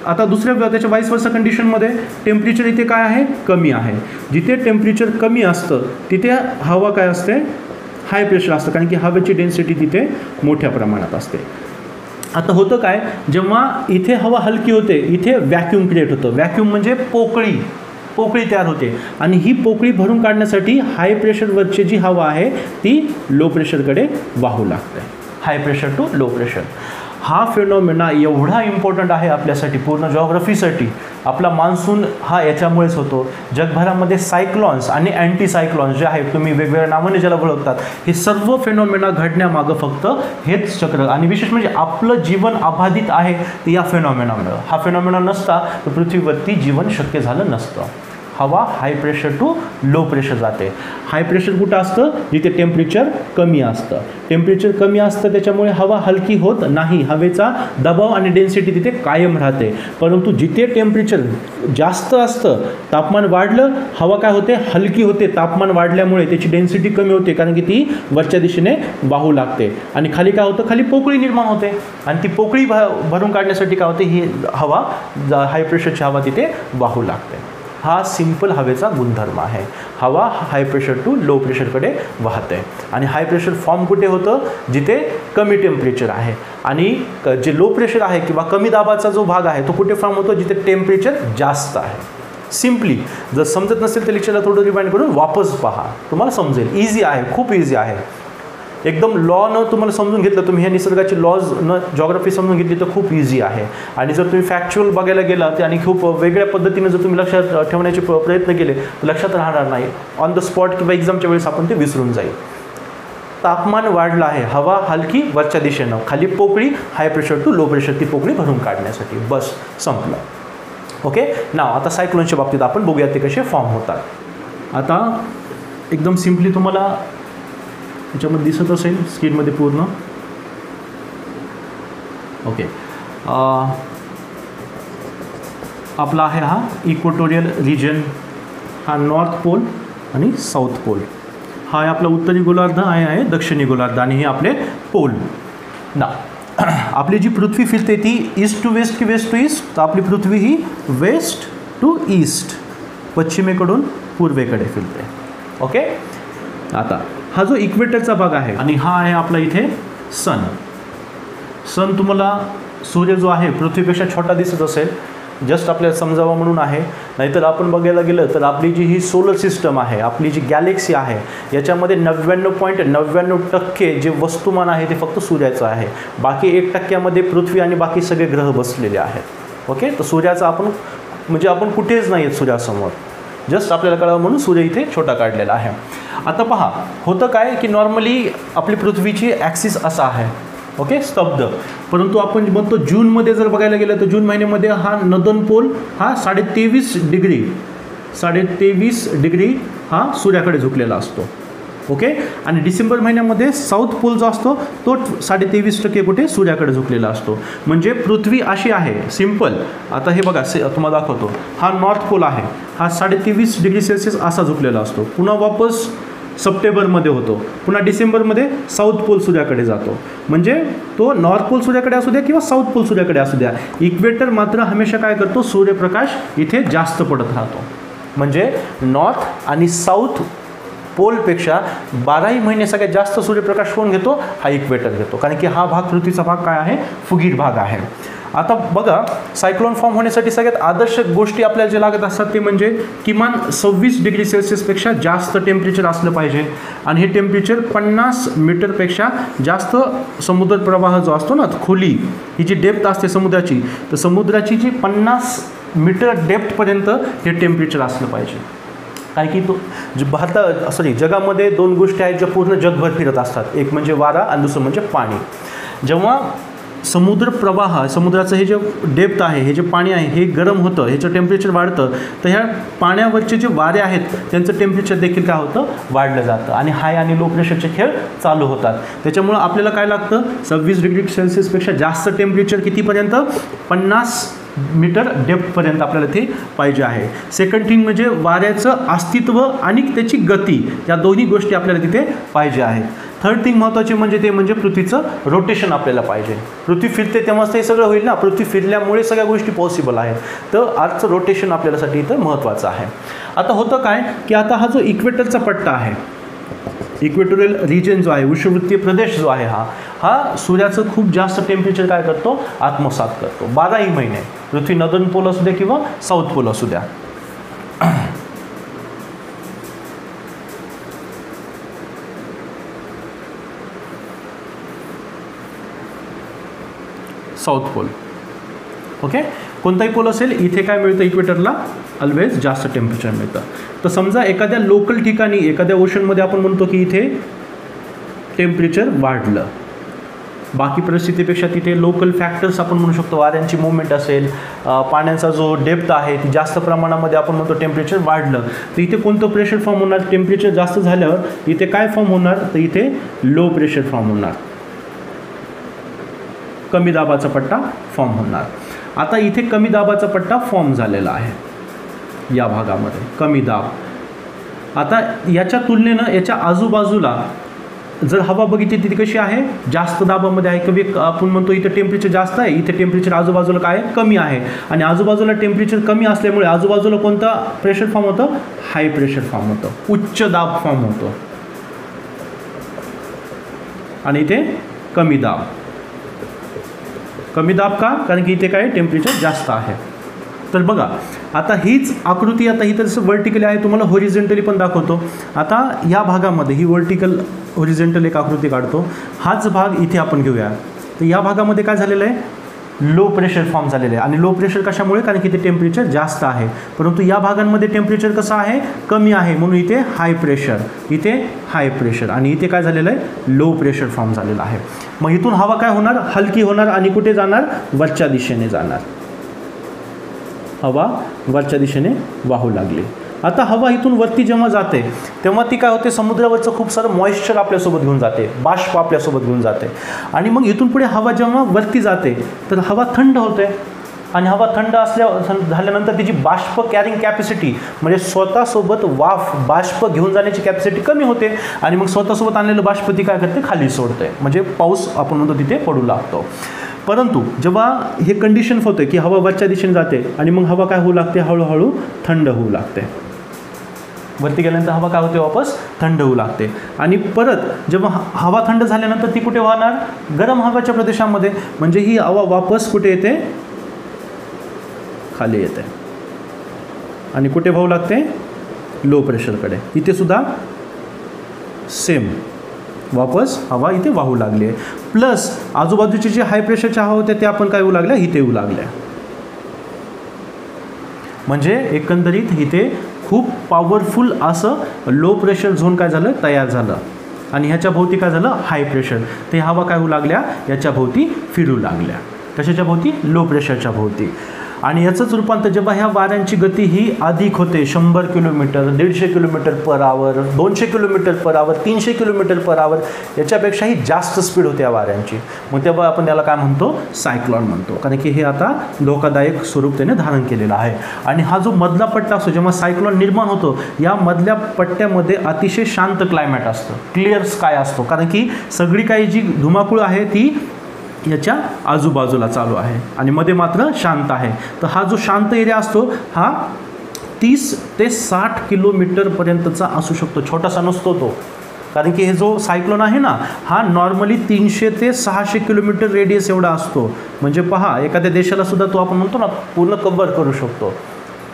[SPEAKER 1] आता दुसऱ्या त्याच्या वाईस वर्सा कंडिशनमध्ये टेम्परेचर इथे काय आहे, कमी आहे. जिथे टेम्परेचर कमी असतं तिथे हवा काय असते, हाय प्रेशर असतं, कारण की हवेची डेन्सिटी तिथे मोठ्या प्रमाणात असते. आता होतं काय, जेव्हा इथे हवा हलकी होते इथे व्हॅक्यूम क्रिएट होतं. व्हॅक्यूम म्हणजे पोकळी तयार होते आणि ही पोकळी भरून काढण्यासाठी हाय प्रेशरवरची जी हवा आहे ती लो प्रेशरकडे वाहू लागते. High pressure to low pressure हा फिनॉमिना एवढा इम्पॉर्टंट आहे आपल्यासाठी, पूर्ण जॉग्रफीसाठी. आपला मान्सून हा याच्यामुळेच होतो. जगभरामध्ये सायक्लॉन्स आणि अँटी सायक्लॉन्स जे आहेत, तुम्ही वेगवेगळ्या नावाने ज्याला ओळखतात, हे सर्व फिनॉमिना घडण्यामागं फक्त हेच चक्र. आणि विशेष म्हणजे आपलं जीवन अबाधित आहे ते या फिनॉमिनामुळं. हा फिनॉमिना नसता तर पृथ्वीवरती जीवन शक्य झालं नसतं. हवा high pressure to low pressure जाते. हाय प्रेशर कुठं असतं? जिथे टेम्परेचर कमी असतं. टेम्परेचर कमी असतं त्याच्यामुळे हवा हलकी होत नाही, हवेचा दबाव आणि डेन्सिटी तिथे कायम राहते. परंतु जिथे टेम्परेचर जास्त असतं, तापमान वाढलं, हवा काय होते? हलकी होते. तापमान वाढल्यामुळे त्याची डेन्सिटी कमी होते, कारण की ती वरच्या दिशेने वाहू लागते. आणि खाली काय होतं? खाली पोकळी निर्माण होते. आणि ती पोकळी भरून काढण्यासाठी काय होते? ही हवा, हाय प्रेशरची हवा तिथे वाहू लागते. हा सिंपल हवेचा गुणधर्म आहे. हवा हाय प्रेशर टू लो प्रेशरकडे वाहते. आणि हाय प्रेशर फॉर्म कुठे होतं? जिथे कमी टेम्परेचर आहे. आणि जे लो प्रेशर आहे किंवा कमी दाबाचा जो भाग आहे तो कुठे फॉर्म होतो? जिथे टेम्परेचर जास्त आहे. सिम्पली जर समजत नसेल तर लेक्चरला थोडं रिमाइंड करून वापस पहा, तुम्हाला समजेल. इझी आहे, खूप इझी आहे. एकदम लॉ न तुम्हाला समजून घेतलं, तुम्ही ह्या निसर्गाची लॉज न जॉग्राफी समजून घेतली तर खूप इझी आहे. आणि जर तुम्ही फॅक्च्युअल बघायला गेलात आणि खूप वेगळ्या पद्धतीने जर तुम्ही लक्षात ठेवण्याचे प्रयत्न केले तर लक्षात राहणार नाही. ऑन द स्पॉट किंवा एक्झामच्या वेळेस आपण ते विसरून जाईल. तापमान वाढलं आहे, हवा हलकी वरच्या दिशेनं, खाली पोकळी high pressure to low pressure, ती पोकळी भरून काढण्यासाठी. बस संपलं. ओके ना. आता सायक्लोनच्या बाबतीत आपण बघूया ते कसे फॉर्म होतात. आता एकदम सिम्पली तुम्हाला याच्यामध्ये दिसत असेल स्क्रीनमध्ये पूर्ण. ओके, आपला आहे हा इक्वेटोरियल रिजन, हा नॉर्थ पोल आणि साऊथ पोल. हा आहे आपला उत्तरी गोलार्ध आहे दक्षिणी गोलार्ध, आणि हे आपले पोल ना. आपली जी पृथ्वी फिरते ती ईस्ट टू वेस्ट की वेस्ट टू ईस्ट? तर आपली पृथ्वी ही वेस्ट टू ईस्ट, पश्चिमेकडून पूर्वेकडे फिरते. ओके. आता हा जो इक्वेटरचा भाग आहे आणि हा आहे आपला इथे सन. सन तुम्हाला सूर्य जो आहे पृथ्वीपेक्षा छोटा दिसत असेल, जस्ट आपल्याला समजावं म्हणून आहे. नाहीतर आपण बघायला गेलं तर आपली जी ही सोलर सिस्टम आहे, आपली जी गॅलेक्सी आहे, याच्यामध्ये 99.99% जे वस्तुमान आहे ते फक्त सूर्याचं आहे. बाकी 1% पृथ्वी आणि बाकी सगळे ग्रह बसलेले आहेत. ओके. तर सूर्याचा आपण कुठेच नाही आहेत सूर्यासमोर. जस्ट आपल्याला कळावं म्हणून सूर्य इथे छोटा काढलेला आहे. आता पहा, होतं काय की नॉर्मली आपली पृथ्वीची ॲक्सिस असा आहे. ओके, स्तब्ध. परंतु आपण म्हणतो जूनमध्ये जर बघायला गेलं तर जून महिन्यामध्ये हा नदन पोल हा 23.5 डिग्री हा सूर्याकडे झुकलेला असतो. ओके. आणि डिसेंबर महिन्यामध्ये साऊथ पोल जो असतो तो 23.5% कुठे सूर्याकडे झुकलेला असतो. म्हणजे पृथ्वी अशी आहे, सिम्पल. आता हे बघा, तुम्हाला दाखवतो. हा नॉर्थ पोल आहे, हा 23.5 डिग्री सेल्सिअस असा झुकलेला असतो. पुन्हा वापस सप्टेंबरमध्ये होतो, पुन्हा डिसेंबरमध्ये साऊथ पोल सूर्याकडे जातो. म्हणजे तो नॉर्थ पोल सूर्याकडे असू द्या किंवा साऊथ पोल सूर्याकडे असू द्या, इक्वेटर मात्र हमेशा काय करतो? सूर्यप्रकाश इथे जास्त पडत राहतो. म्हणजे नॉर्थ आणि साऊथ पोलपेक्षा 12ही महिने सगळ्यात जास्त सूर्यप्रकाश कोण घेतो? हा इक्वेटर घेतो. कारण की हा भाग, पृथ्वीचा भाग काय आहे? फुगीर भाग आहे. आता बघा, सायक्लोन फॉर्म होण्यासाठी सगळ्यात आदर्श गोष्टी आपल्याला जे लागत असतात ते म्हणजे किमान 26 डिग्री सेल्सिअसपेक्षा जास्त टेम्परेचर असलं पाहिजे. आणि हे टेम्परेचर 50 मीटरपेक्षा जास्त समुद्र प्रवाह जो असतो ना, खोली, ही जी डेप्थ असते समुद्राची, तर समुद्राची जी 50 मीटर डेप्थपर्यंत हे टेम्परेचर असलं पाहिजे. कारण की जगामध्ये 2 गोष्टी आहेत ज्या पूर्ण जगभर फिरत असतात. एक म्हणजे वारा आणि दुसरं म्हणजे पाणी. जेव्हा समुद्र प्रवाह, समुद्राचं हे जे डेप्थ आहे, हे जे पाणी आहे, हे गरम होतं, ह्याचं टेम्परेचर वाढतं, तर ह्या पाण्यावरचे जे वारे आहेत त्यांचं टेम्परेचर देखील काय होतं? वाढलं जातं. आणि हाय आणि लो प्रेशरचे खेळ चालू होतात. त्याच्यामुळं आपल्याला काय लागतं? 26 डिग्री सेल्सिअसपेक्षा जास्त टेम्परेचर कितीपर्यंत? 50 मीटर डेप्थपर्यंत आपल्याला ते पाहिजे आहे. सेकंड थिंग म्हणजे वाऱ्याचं अस्तित्व आणि त्याची गती, या दोन्ही गोष्टी आपल्याला तिथे पाहिजे आहेत. थर्ड थिंग महत्त्वाची म्हणजे ते म्हणजे पृथ्वीचं रोटेशन आपल्याला पाहिजे. पृथ्वी फिरते तेव्हाच ते सगळं होईल ना. पृथ्वी फिरल्यामुळे सगळ्या गोष्टी पॉसिबल आहेत. तर अर्थचं रोटेशन आपल्यासाठी इथं महत्त्वाचं आहे. आता होतं काय की आता हा जो इक्वेटरचा पट्टा आहे, इक्वेटोरियल रिजन जो आहे, उष्णवृत्तीय प्रदेश जो आहे, हा सूर्याचं खूप जास्त टेम्परेचर काय करतो? आत्मसात करतो. 12ही महिने, पृथ्वी नदन पोल असू द्या किंवा साऊथ पोल असू द्या. South pole. ओके. कोणताही पोल असेल, इथे काय मिळतं? इक्वेटरला ऑलवेज जास्त टेम्परेचर मिळतं. तर समजा एखाद्या लोकल ठिकाणी, एखाद्या ओशनमध्ये आपण म्हणतो की इथे टेम्परेचर वाढलं, बाकी परिस्थितीपेक्षा तिथे लोकल फॅक्टर्स आपण म्हणू शकतो, वाऱ्यांची मूवमेंट असेल, पाण्याचा जो डेप्थ आहे ती जास्त प्रमाणामध्ये आपण म्हणतो टेम्परेचर वाढलं तर इथे कोणतं प्रेशर फॉर्म होणार, टेम्परेचर जास्त झाल्यावर इथे काय फॉर्म होणार तर इथे लो प्रेशर फॉर्म होणार, कमी दाबाचा पट्टा फॉर्म होणार. आता इथे कमी दाबाचा पट्टा फॉर्म झालेला आहे या भागामध्ये, कमी दाब. आता याच्या तुलनेनं याच्या आजूबाजूला जर हवा बघितली ती कशी आहे, जास्त दाबामध्ये आहे. कमी आपण म्हणतो इथे टेम्परेचर जास्त आहे, इथे टेम्परेचर आजूबाजूला काय आहे, कमी आहे. आणि आजूबाजूला टेम्परेचर कमी असल्यामुळे आजूबाजूला कोणता प्रेशर फॉर्म होतं, हाय प्रेशर फॉर्म होतं, उच्च दाब फॉर्म होतो. आणि इथे कमी दाब. कमी दाब का, कारण की इथे काय टेम्परेचर जास्त आहे. तर बघा आता हीच आकृती आता ही तर वर्टिकली आहे, तुम्हाला होरिझेंटली पण दाखवतो. आता या भागामध्ये ही वर्टिकल होरिझेंटल एक आकृती काढतो. हाच भाग इथे आपण घेऊया. तर या भागामध्ये काय झालेलं आहे, लो प्रेशर फॉर्म झालेलं आहे. आणि लो प्रेशर कशामुळे, कारण की इथे टेम्परेचर जास्त आहे, परंतु या भागांमध्ये टेम्परेचर कसं आहे, कमी आहे, म्हणून इथे हाय प्रेशर, इथे हाय प्रेशर. आणि इथे काय झालेलं आहे, लो प्रेशर फॉर्म झालेलं आहे. मग इथून हवा काय होणार, हलकी होणार आणि कुठे जाणार, वरच्या दिशेने जाणार. हवा वरच्या दिशेने वाहू लागली. आता हवा इथून वरती जेव्हा जाते तेव्हा ती काय होते, समुद्रावरचं खूप सारं मॉइश्चर आपल्यासोबत घेऊन जाते, बाष्प आपल्यासोबत घेऊन जाते. आणि मग इथून पुढे हवा जेव्हा वरती जाते तर हवा थंड होते. आणि हवा थंड झाल्यानंतर तिची बाष्प कॅरिंग कॅपॅसिटी म्हणजे स्वतःसोबत बाष्प घेऊन जाण्याची कॅपॅसिटी कमी होते. आणि मग स्वतःसोबत आणलेलं बाष्प ती काय करते, खाली सोडते, म्हणजे पाऊस आपण म्हणतो तिथे पडू लागतो. परंतु जेव्हा हे कंडिशन होतं की हवा वरच्या दिशेने जाते आणि मग हवा काय होऊ लागते, हळूहळू थंड होऊ लागते. वरती गेल्यानंतर हवा काय होते, वापस थंड होऊ लागते. आणि परत जेव्हा हवा थंड झाल्यानंतर ती कुठे वाहणार, गरम हवेच्या प्रदेशामध्ये. म्हणजे ही हवा वापस कुठे येते, खाली येते आणि कुठे वाहू लागते, लो प्रेशरकडे. इथे सुद्धा सेम वापस हवा इथे वाहू लागली आहे. प्लस आजूबाजूची जी हाय प्रेशरच्या हवा होत्या त्या आपण काय होऊ लागल्या, इथे येऊ लागल्या. म्हणजे एकंदरीत इथे खूप पॉवरफुल असं लो प्रेशर झोन काय झालं, तयार झालं. आणि ह्याच्या भोवती काय झालं, हाय प्रेशर. ते हवा काय होऊ लागल्या, याच्या भोवती फिरू लागल्या. कशाच्या भोवती, लो प्रेशरच्या भोवती. आणि याचंच रूपांतर जेव्हा ह्या वाऱ्यांची गती ही अधिक होते, 100 kilometre, 150 kilometre per hour, 200 kilometre per hour, 300 kilometre per hour, याच्यापेक्षाही जास्त स्पीड होते या वाऱ्यांची. मग तेव्हा आपण त्याला काय म्हणतो, सायक्लॉन म्हणतो. कारण की हे आता धोकादायक स्वरूप त्याने धारण केलेलं आहे. आणि हा जो मधला पट्टा असतो, जेव्हा सायक्लॉन निर्माण होतो, या मधल्या पट्ट्यामध्ये अतिशय शांत क्लायमेट असतं, क्लिअर स्काय असतो. कारण की सगळी काही जी धुमाकूळ आहे ती याच्या आजूबाजूला चालू आहे आणि मध्ये मात्र शांत आहे. तर हा जो शांत एरिया असतो हा 30 ते 60 किलोमीटरपर्यंतचा असू शकतो, छोटासा नसतो तो. कारण की हे जो सायक्लोन आहे ना, हा नॉर्मली 300 ते 600 किलोमीटर रेडियस एवढा असतो. म्हणजे पहा, एखाद्या देशाला सुद्धा तो आपण म्हणतो ना पूर्ण कव्हर करू शकतो.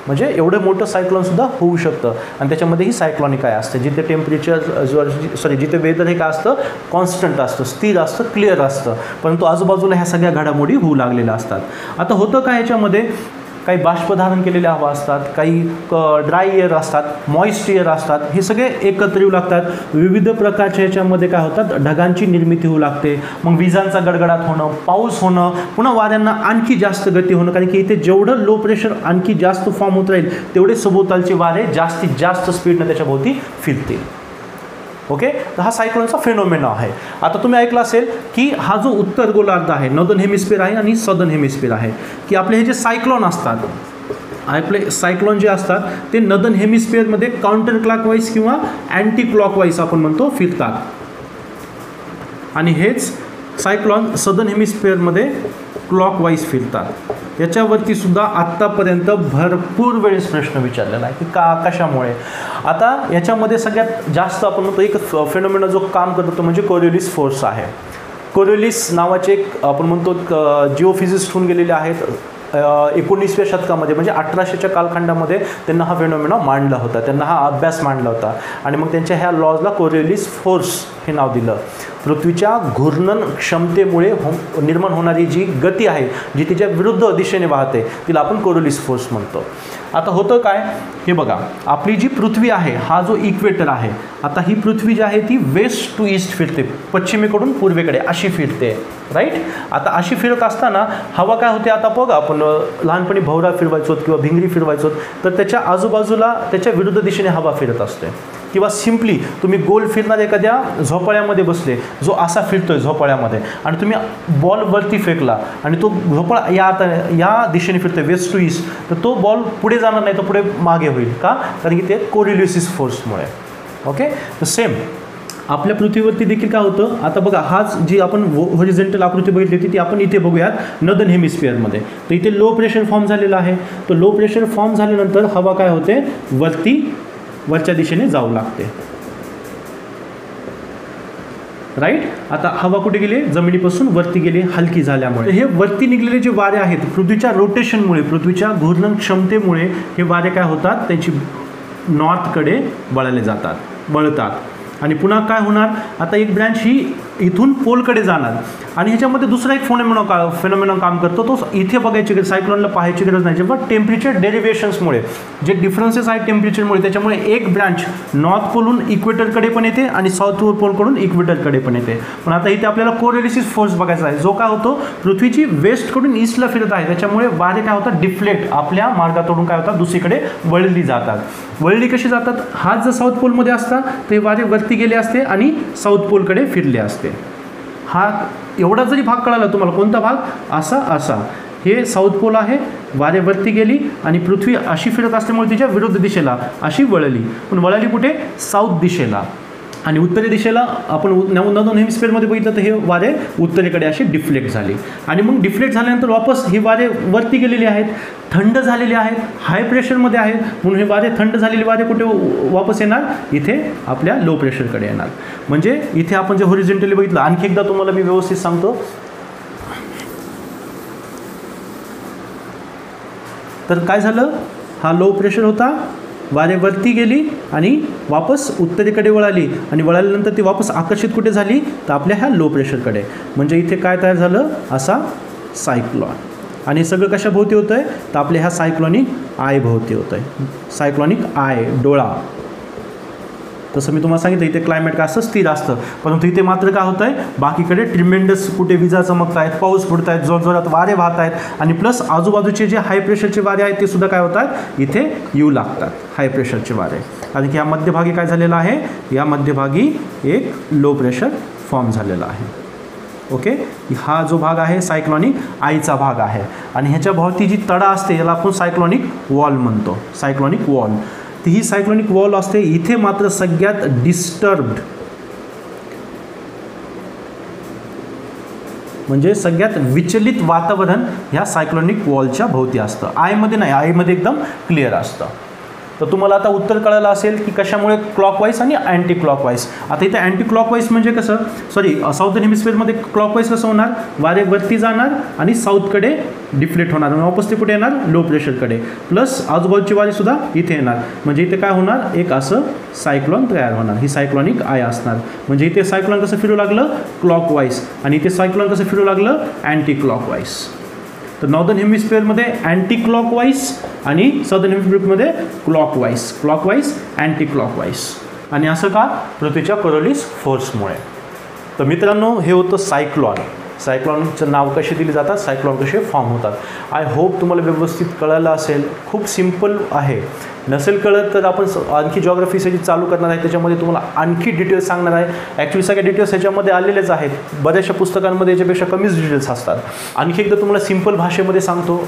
[SPEAKER 1] म्हणजे एवढं मोठं सायक्लॉनसुद्धा होऊ शकतं. आणि त्याच्यामध्येही सायक्लॉनिक काय असतं, जिथे टेम्परेचर जिथे वेदर हे काय असतं, कॉन्स्टंट असतं, स्थिर असतं, क्लिअर असतं. परंतु आजूबाजूला ह्या सगळ्या घडामोडी होऊ लागलेल्या असतात. आता होतं काय, याच्यामध्ये काही बाष्प धारण केलेल्या हवा असतात, काही ड्राय एअर असतात, मॉइस्ट एअर असतात. हे सगळे एकत्र येऊ लागतात. विविध प्रकारच्या ह्याच्यामध्ये काय होतात, ढगांची निर्मिती होऊ लागते. मग विजांचा गडगडाट होणं, पाऊस होणं, पुन्हा वाऱ्यांना आणखी जास्त गती होणं. कारण की इथे जेवढं लो प्रेशर आणखी जास्त फॉर्म होत राहील तेवढे सभोवतालचे वारे जास्तीत जास्त स्पीडनं त्याच्या भोवती फिरतील. ओके, तर हा सायक्लोनचा फेनोमेना आहे. आता तुम्ही ऐकलं असेल की हा जो उत्तर गोलार्ध आहे, नॉर्दर्न हेमिस्फिअर आहे आणि सदर्न हेमिस्फिअर आहे, की आपले हे जे सायक्लोन असतात, आपले सायक्लोन जे असतात ते नॉर्दर्न हेमिस्फिअरमध्ये काउंटर क्लॉकवाईज किंवा अँटी क्लॉकवाईज आपण म्हणतो फिरतात. आणि हेच सायक्लोन सदर्न हेमिस्फिअरमध्ये क्लॉकवाईज फिरतात. याच्यावरती सुद्धा आत्तापर्यंत भरपूर वेळेस प्रश्न विचारलेला आहे की कशामुळे. आता याच्यामध्ये सगळ्यात जास्त आपण म्हणतो एक फेनोमेना जो काम करतो म्हणजे कोरिओलिस फोर्स आहे. कोरिओलिस नावाचे एक आपण म्हणतो जिओफिजिस्ट होऊन गेलेले आहेत 19व्या शतकामध्ये, म्हणजे 1800च्या कालखंडामध्ये त्यांना हा फेनोमेना मांडला होता, त्यांना हा अभ्यास मांडला होता. आणि मग त्यांच्या ह्या लॉजला कोरिओलिस फोर्स हे नाव दिलं. पृथ्वीच्या घूर्णन क्षमतेमुळे निर्माण होणारी जी गती आहे, जी तिच्या विरुद्ध दिशेने वाहते, तिला आपण कोरोलिस फोर्स म्हणतो. आता होतं काय, हे बघा, आपली जी पृथ्वी आहे, हा जो इक्वेटर आहे, आता ही पृथ्वी जी आहे ती वेस्ट टू ईस्ट फिरते, पश्चिमेकडून पूर्वेकडे अशी फिरते, राईट. आता अशी फिरत असताना हवा काय होते, आता बघा आपण लहानपणी भवरा फिरवायचो किंवा भिंगरी फिरवायचो, तर त्याच्या आजूबाजूला त्याच्या विरुद्ध दिशेने हवा फिरत असते. किंवा सिम्पली तुम्ही गोल फिरणार एखाद्या झोपाळ्यामध्ये बसले, जो असा फिरतोय झोपाळ्यामध्ये, आणि तुम्ही बॉल वरती फेकला आणि तो झोपाळा या दिशेने फिरतोय वेस्ट टू ईस्ट, तर तो बॉल पुढे जाणार नाही, तो पुढे मागे होईल. का? कारण की ते कोरिओलिस फोर्समुळे. ओके, तर सेम आपल्या पृथ्वीवरती देखील काय होतं, आता बघा, हाच जी आपण हॉरिझॉन्टल आकृती बघितली होती ती आपण इथे बघूयात नॉर्दर्न हेमिस्फिअरमध्ये. तर इथे लो प्रेशर फॉर्म झालेला आहे. तो लो प्रेशर फॉर्म झाल्यानंतर हवा काय होते, वरच्या दिशेने जाऊ लागते, राईट. आता हवा कुठे गेली, जमिनीपासून वरती गेली, हलकी झाल्यामुळे. हे वरती निघलेले जे वारे आहेत, पृथ्वीच्या रोटेशनमुळे, पृथ्वीच्या घूर्णन क्षमतेमुळे हे वारे काय होतात, त्यांची नॉर्थकडे वळतात. आणि पुन्हा काय होणार, आता एक ब्रँच ही इथून पोलकडे जाणार, आणि ह्याच्यामध्ये दुसरा एक फेनॉमेनॉन काम करतो, तो इथे बघायची, सायक्लोनला पाहायची गरज नाही. जेव्हा टेम्परेचर डेरिव्हेशन्समुळे, जे डिफरन्सेस आहेत टेम्परेचरमुळे, त्याच्यामुळे एक ब्रँच नॉर्थ पोलून इक्वेटरकडे पण येते आणि साऊथ पोलकडून इक्वेटरकडे पण येते. पण आता इथे आपल्याला कोरिओलिस फोर्स बघायचा आहे, जो काय होतो, पृथ्वीची वेस्टकडून ईस्टला फिरत आहे, त्याच्यामुळे वारे काय होतात, डिफ्लेक्ट, आपल्या मार्गातोडून काय होतात, दुसरीकडे वळली जातात. वळली कशी जातात, हाच जर साऊथ पोलमध्ये असता तर हे वारे वरती गेले असते आणि साऊथ पोलकडे फिरले असते. हा एवढा जरी भाग कळाला तुम्हाला, कोणता भाग, असा हे साऊथ पोल आहे, वारे वरती गेली आणि पृथ्वी अशी फिरत असल्यामुळे तिच्या विरुद्ध दिशेला अशी वळली. पण वळली कुठे, साऊथ दिशेला. आणि उत्तरी दिशेला आपण नॉर्दर्न हेमिस्फिअरमध्ये बघितलं तर हे वारे उत्तरेकडे अशी डिफ्लेक्ट झाली. आणि मग डिफ्लेक्ट झाल्यानंतर वापस ही वारे वरती गेलेली आहेत, थंड झालेले आहेत, हाय प्रेशरमध्ये आहेत, म्हणून हे वारे, थंड झालेले वारे कुठे वापस येणार, इथे आपल्या लो प्रेशरकडे येणार. म्हणजे इथे आपण जे हॉरिझॉन्टली बघितलं, आणखी एकदा तुम्हाला मी व्यवस्थित सांगतो. तर काय झालं, हा लो प्रेशर होता, वारे वरती गेली आणि वापस उत्तरेकडे वळाली, आणि वळाल्यानंतर ती वापस आकर्षित कुठे झाली, तर आपल्या ह्या लो प्रेशरकडे. म्हणजे इथे काय तयार झालं, असा सायक्लॉन. आणि सगळं कशाभोवती होतं आहे, तर आपल्या ह्या सायक्लॉनिक आय भोवती होतं आहे. सायक्लॉनिक आय, डोळा. तसं मी तुम्हाला सांगितलं, इथे क्लायमेट काय असतं, स्थिर असतं, परंतु इथे मात्र काय होतं आहे, बाकीकडे ट्रिमेंडस कुठे विजा चमकत आहेत, पाऊस पडत आहेत, जोरजोरात वारे वाहत आहेत, आणि प्लस आजूबाजूचे जे हाय प्रेशरचे वारे आहेत ते सुद्धा काय होतात, इथे येऊ लागतात, हाय प्रेशरचे वारे. कारण की या मध्यभागी काय झालेलं आहे, या मध्यभागी एक लो प्रेशर फॉर्म झालेला आहे. ओके, हा जो भाग आहे सायक्लॉनिक आयचा भाग आहे, आणि ह्याच्या भोवती जी तडा असते याला आपण सायक्लॉनिक वॉल म्हणतो, सायक्लॉनिक वॉल. ही सायक्लॉनिक वॉल असते, इथे मात्र सगळ्यात डिस्टर्ब्ड, म्हणजे सगळ्यात विचलित वातावरण ह्या सायक्लॉनिक वॉलच्या भोवती असतं. आयमध्ये नाही, आयमध्ये एकदम क्लिअर असतं. तर तुम्हाला आता उत्तर कळालं असेल की कशामुळे क्लॉकवाईज आणि अँटी क्लॉकवाईज. आता इथे अँटी क्लॉकवाईज म्हणजे कसं, साऊथर्न हेमिस्फिअरमध्ये क्लॉकवाईज कसं होणार, वारे वरती जाणार आणि साऊथकडे डिफ्लेक्ट होणार, आणि वापस ते कुठे येणार, लो प्रेशरकडे, प्लस आजूबाजूचे वारे सुद्धा इथे येणार. म्हणजे इथे काय होणार, एक असं सायक्लॉन तयार होणार, ही सायक्लॉनिक आय असणार. म्हणजे इथे सायक्लॉन कसं फिरू लागलं, क्लॉकवाईज, आणि इथे सायक्लॉन कसं फिरू लागलं, अँटी क्लॉकवाईज. तर नॉर्दर्न हेमिस्फिअरमध्ये अँटी क्लॉकवाईज आणि सदर्न हेमिस्फिअरमध्ये क्लॉकवाईज अँटी क्लॉकवाईज. आणि असं का, पृथ्वीच्या कोरिओलिस फोर्समुळे. तर मित्रांनो, हे होतं सायक्लॉनचं नाव कशी दिली जातात, सायक्लॉन कसे फॉर्म होतात. आय होप तुम्हाला व्यवस्थित कळालं असेल. खूप सिम्पल आहे. नसेल कळत तर आपण आणखी जॉग्रफीसाठी चालू करणार आहे, त्याच्यामध्ये तुम्हाला आणखी डिटेल्स सांगणार आहे. ॲक्च्युली सगळ्या डिटेल्स ह्याच्यामध्ये आलेलेच आहेत, बऱ्याचशा पुस्तकांमध्ये याच्यापेक्षा कमीच डिटेल्स असतात. आणखी एकदा तुम्हाला सिम्पल भाषेमध्ये सांगतो.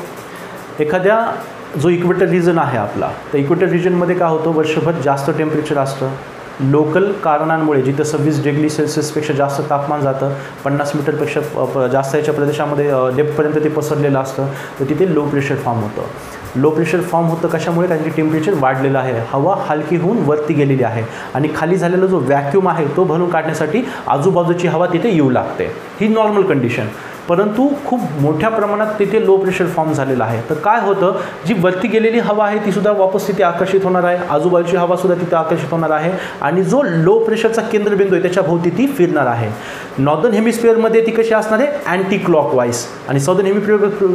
[SPEAKER 1] एखाद्या जो इक्वेटर रिजन आहे आपला, तर इक्वेटर रिजनमध्ये काय होतं, वर्षभर जास्त टेम्परेचर असतं. लोकल कारणांमुळे जिथं 26 डिग्री सेल्सिअसपेक्षा जास्त तापमान जातं, 50 मीटरपेक्षा जास्त याच्या प्रदेशामध्ये डेप्थपर्यंत ते पसरलेलं असतं, तर तिथे लो प्रेशर फॉर्म होतं. लो प्रेशर फॉर्म होतं कशामुळे, कारण की टेम्परेचर वाढलेलं आहे, हवा हलकी होऊन वरती गेलेली आहे, आणि खाली झालेला जो व्हॅक्यूम आहे तो भरून काढण्यासाठी आजूबाजूची हवा तिथे येऊ लागते. ही नॉर्मल कंडिशन. परंतु खूप मोठ्या प्रमाणात तिथे लो प्रेशर फॉर्म झालेला आहे. तर काय होतं, जी वरती गेलेली हवा आहे ती सुद्धा वापस तिथे आकर्षित होणार आहे, आजूबाजूची हवा सुद्धा तिथे आकर्षित होणार आहे, आणि जो लो प्रेशरचा केंद्रबिंदू आहे त्याच्या भोवती ती फिरणार आहे. नॉर्दर्न हेमिस्फिअरमध्ये ती कशी असणार आहे, अँटी क्लॉकवाईज, आणि साऊदर्न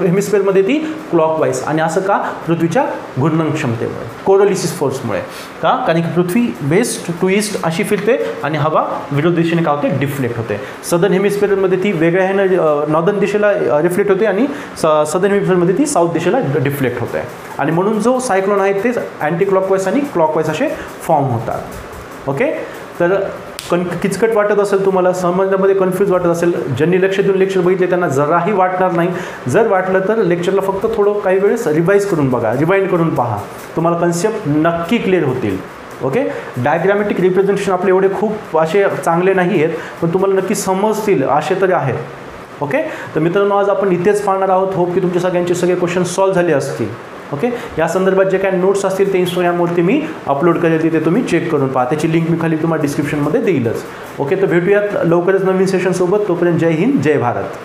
[SPEAKER 1] हेमिस्फिअरमध्ये ती क्लॉकवाईज. आणि असं का, पृथ्वीच्या घूर्णन क्षमतेमुळे, कोरोलिसिस फोर्समुळे. का, कारण की पृथ्वी वेस्ट टू ईस्ट अशी फिरते आणि हवा विरोधी दिशेने काय होते, डिफ्लेक्ट होते. सदर्न हेमिस्फिअरमध्ये ती वेगळ्या ह्यानं नॉर्दर्न दिशेला रिफ्लेक्ट होते आणि सदर्न हेमिस्फिअरमध्ये ती साऊथ दिशेला डिफ्लेक्ट होते. आणि म्हणून जो सायक्लोन आहे ते अँटी क्लॉकवाईज आणि क्लॉकवाईज असे फॉर्म होतात. ओके, तर किचकट वाटत असेल तुम्हाला, समजण्यामध्ये कन्फ्यूज वाटत असेल, ज्यांनी लक्ष देऊन लेक्चर बघितले त्यांना जराही वाटणार नाही. जर वाटलं तर लेक्चरला फक्त थोडं काही वेळेस रिवाईज करून बघा, रिवाइंड करून पहा, तुम्हाला कन्सेप्ट नक्की क्लिअर होतील. ओके, डायग्रॅमॅटिक रिप्रेझेंटेशन आपले एवढे खूप असे चांगले नाही आहेत, पण तुम्हाला नक्की समजतील असे तरी आहेत. ओके, तर मित्रांनो आज आपण इथेच पाहणार आहोत. होप की तुमचे सगळ्यांचे सगळे क्वेश्चन सॉल्व्ह झाले असतील. ओके, या संदर्भात जे काही नोट्स असतील ते इंस्टाग्रामवरती मी अपलोड करेल, तिथे तुम्ही चेक करून पहा. त्याची लिंक मी खाली तुम्हाला डिस्क्रिप्शनमध्ये देईलच. ओके, तर भेटूयात लवकरच नवीन सेशनसोबत. तोपर्यंत जय हिंद, जय भारत.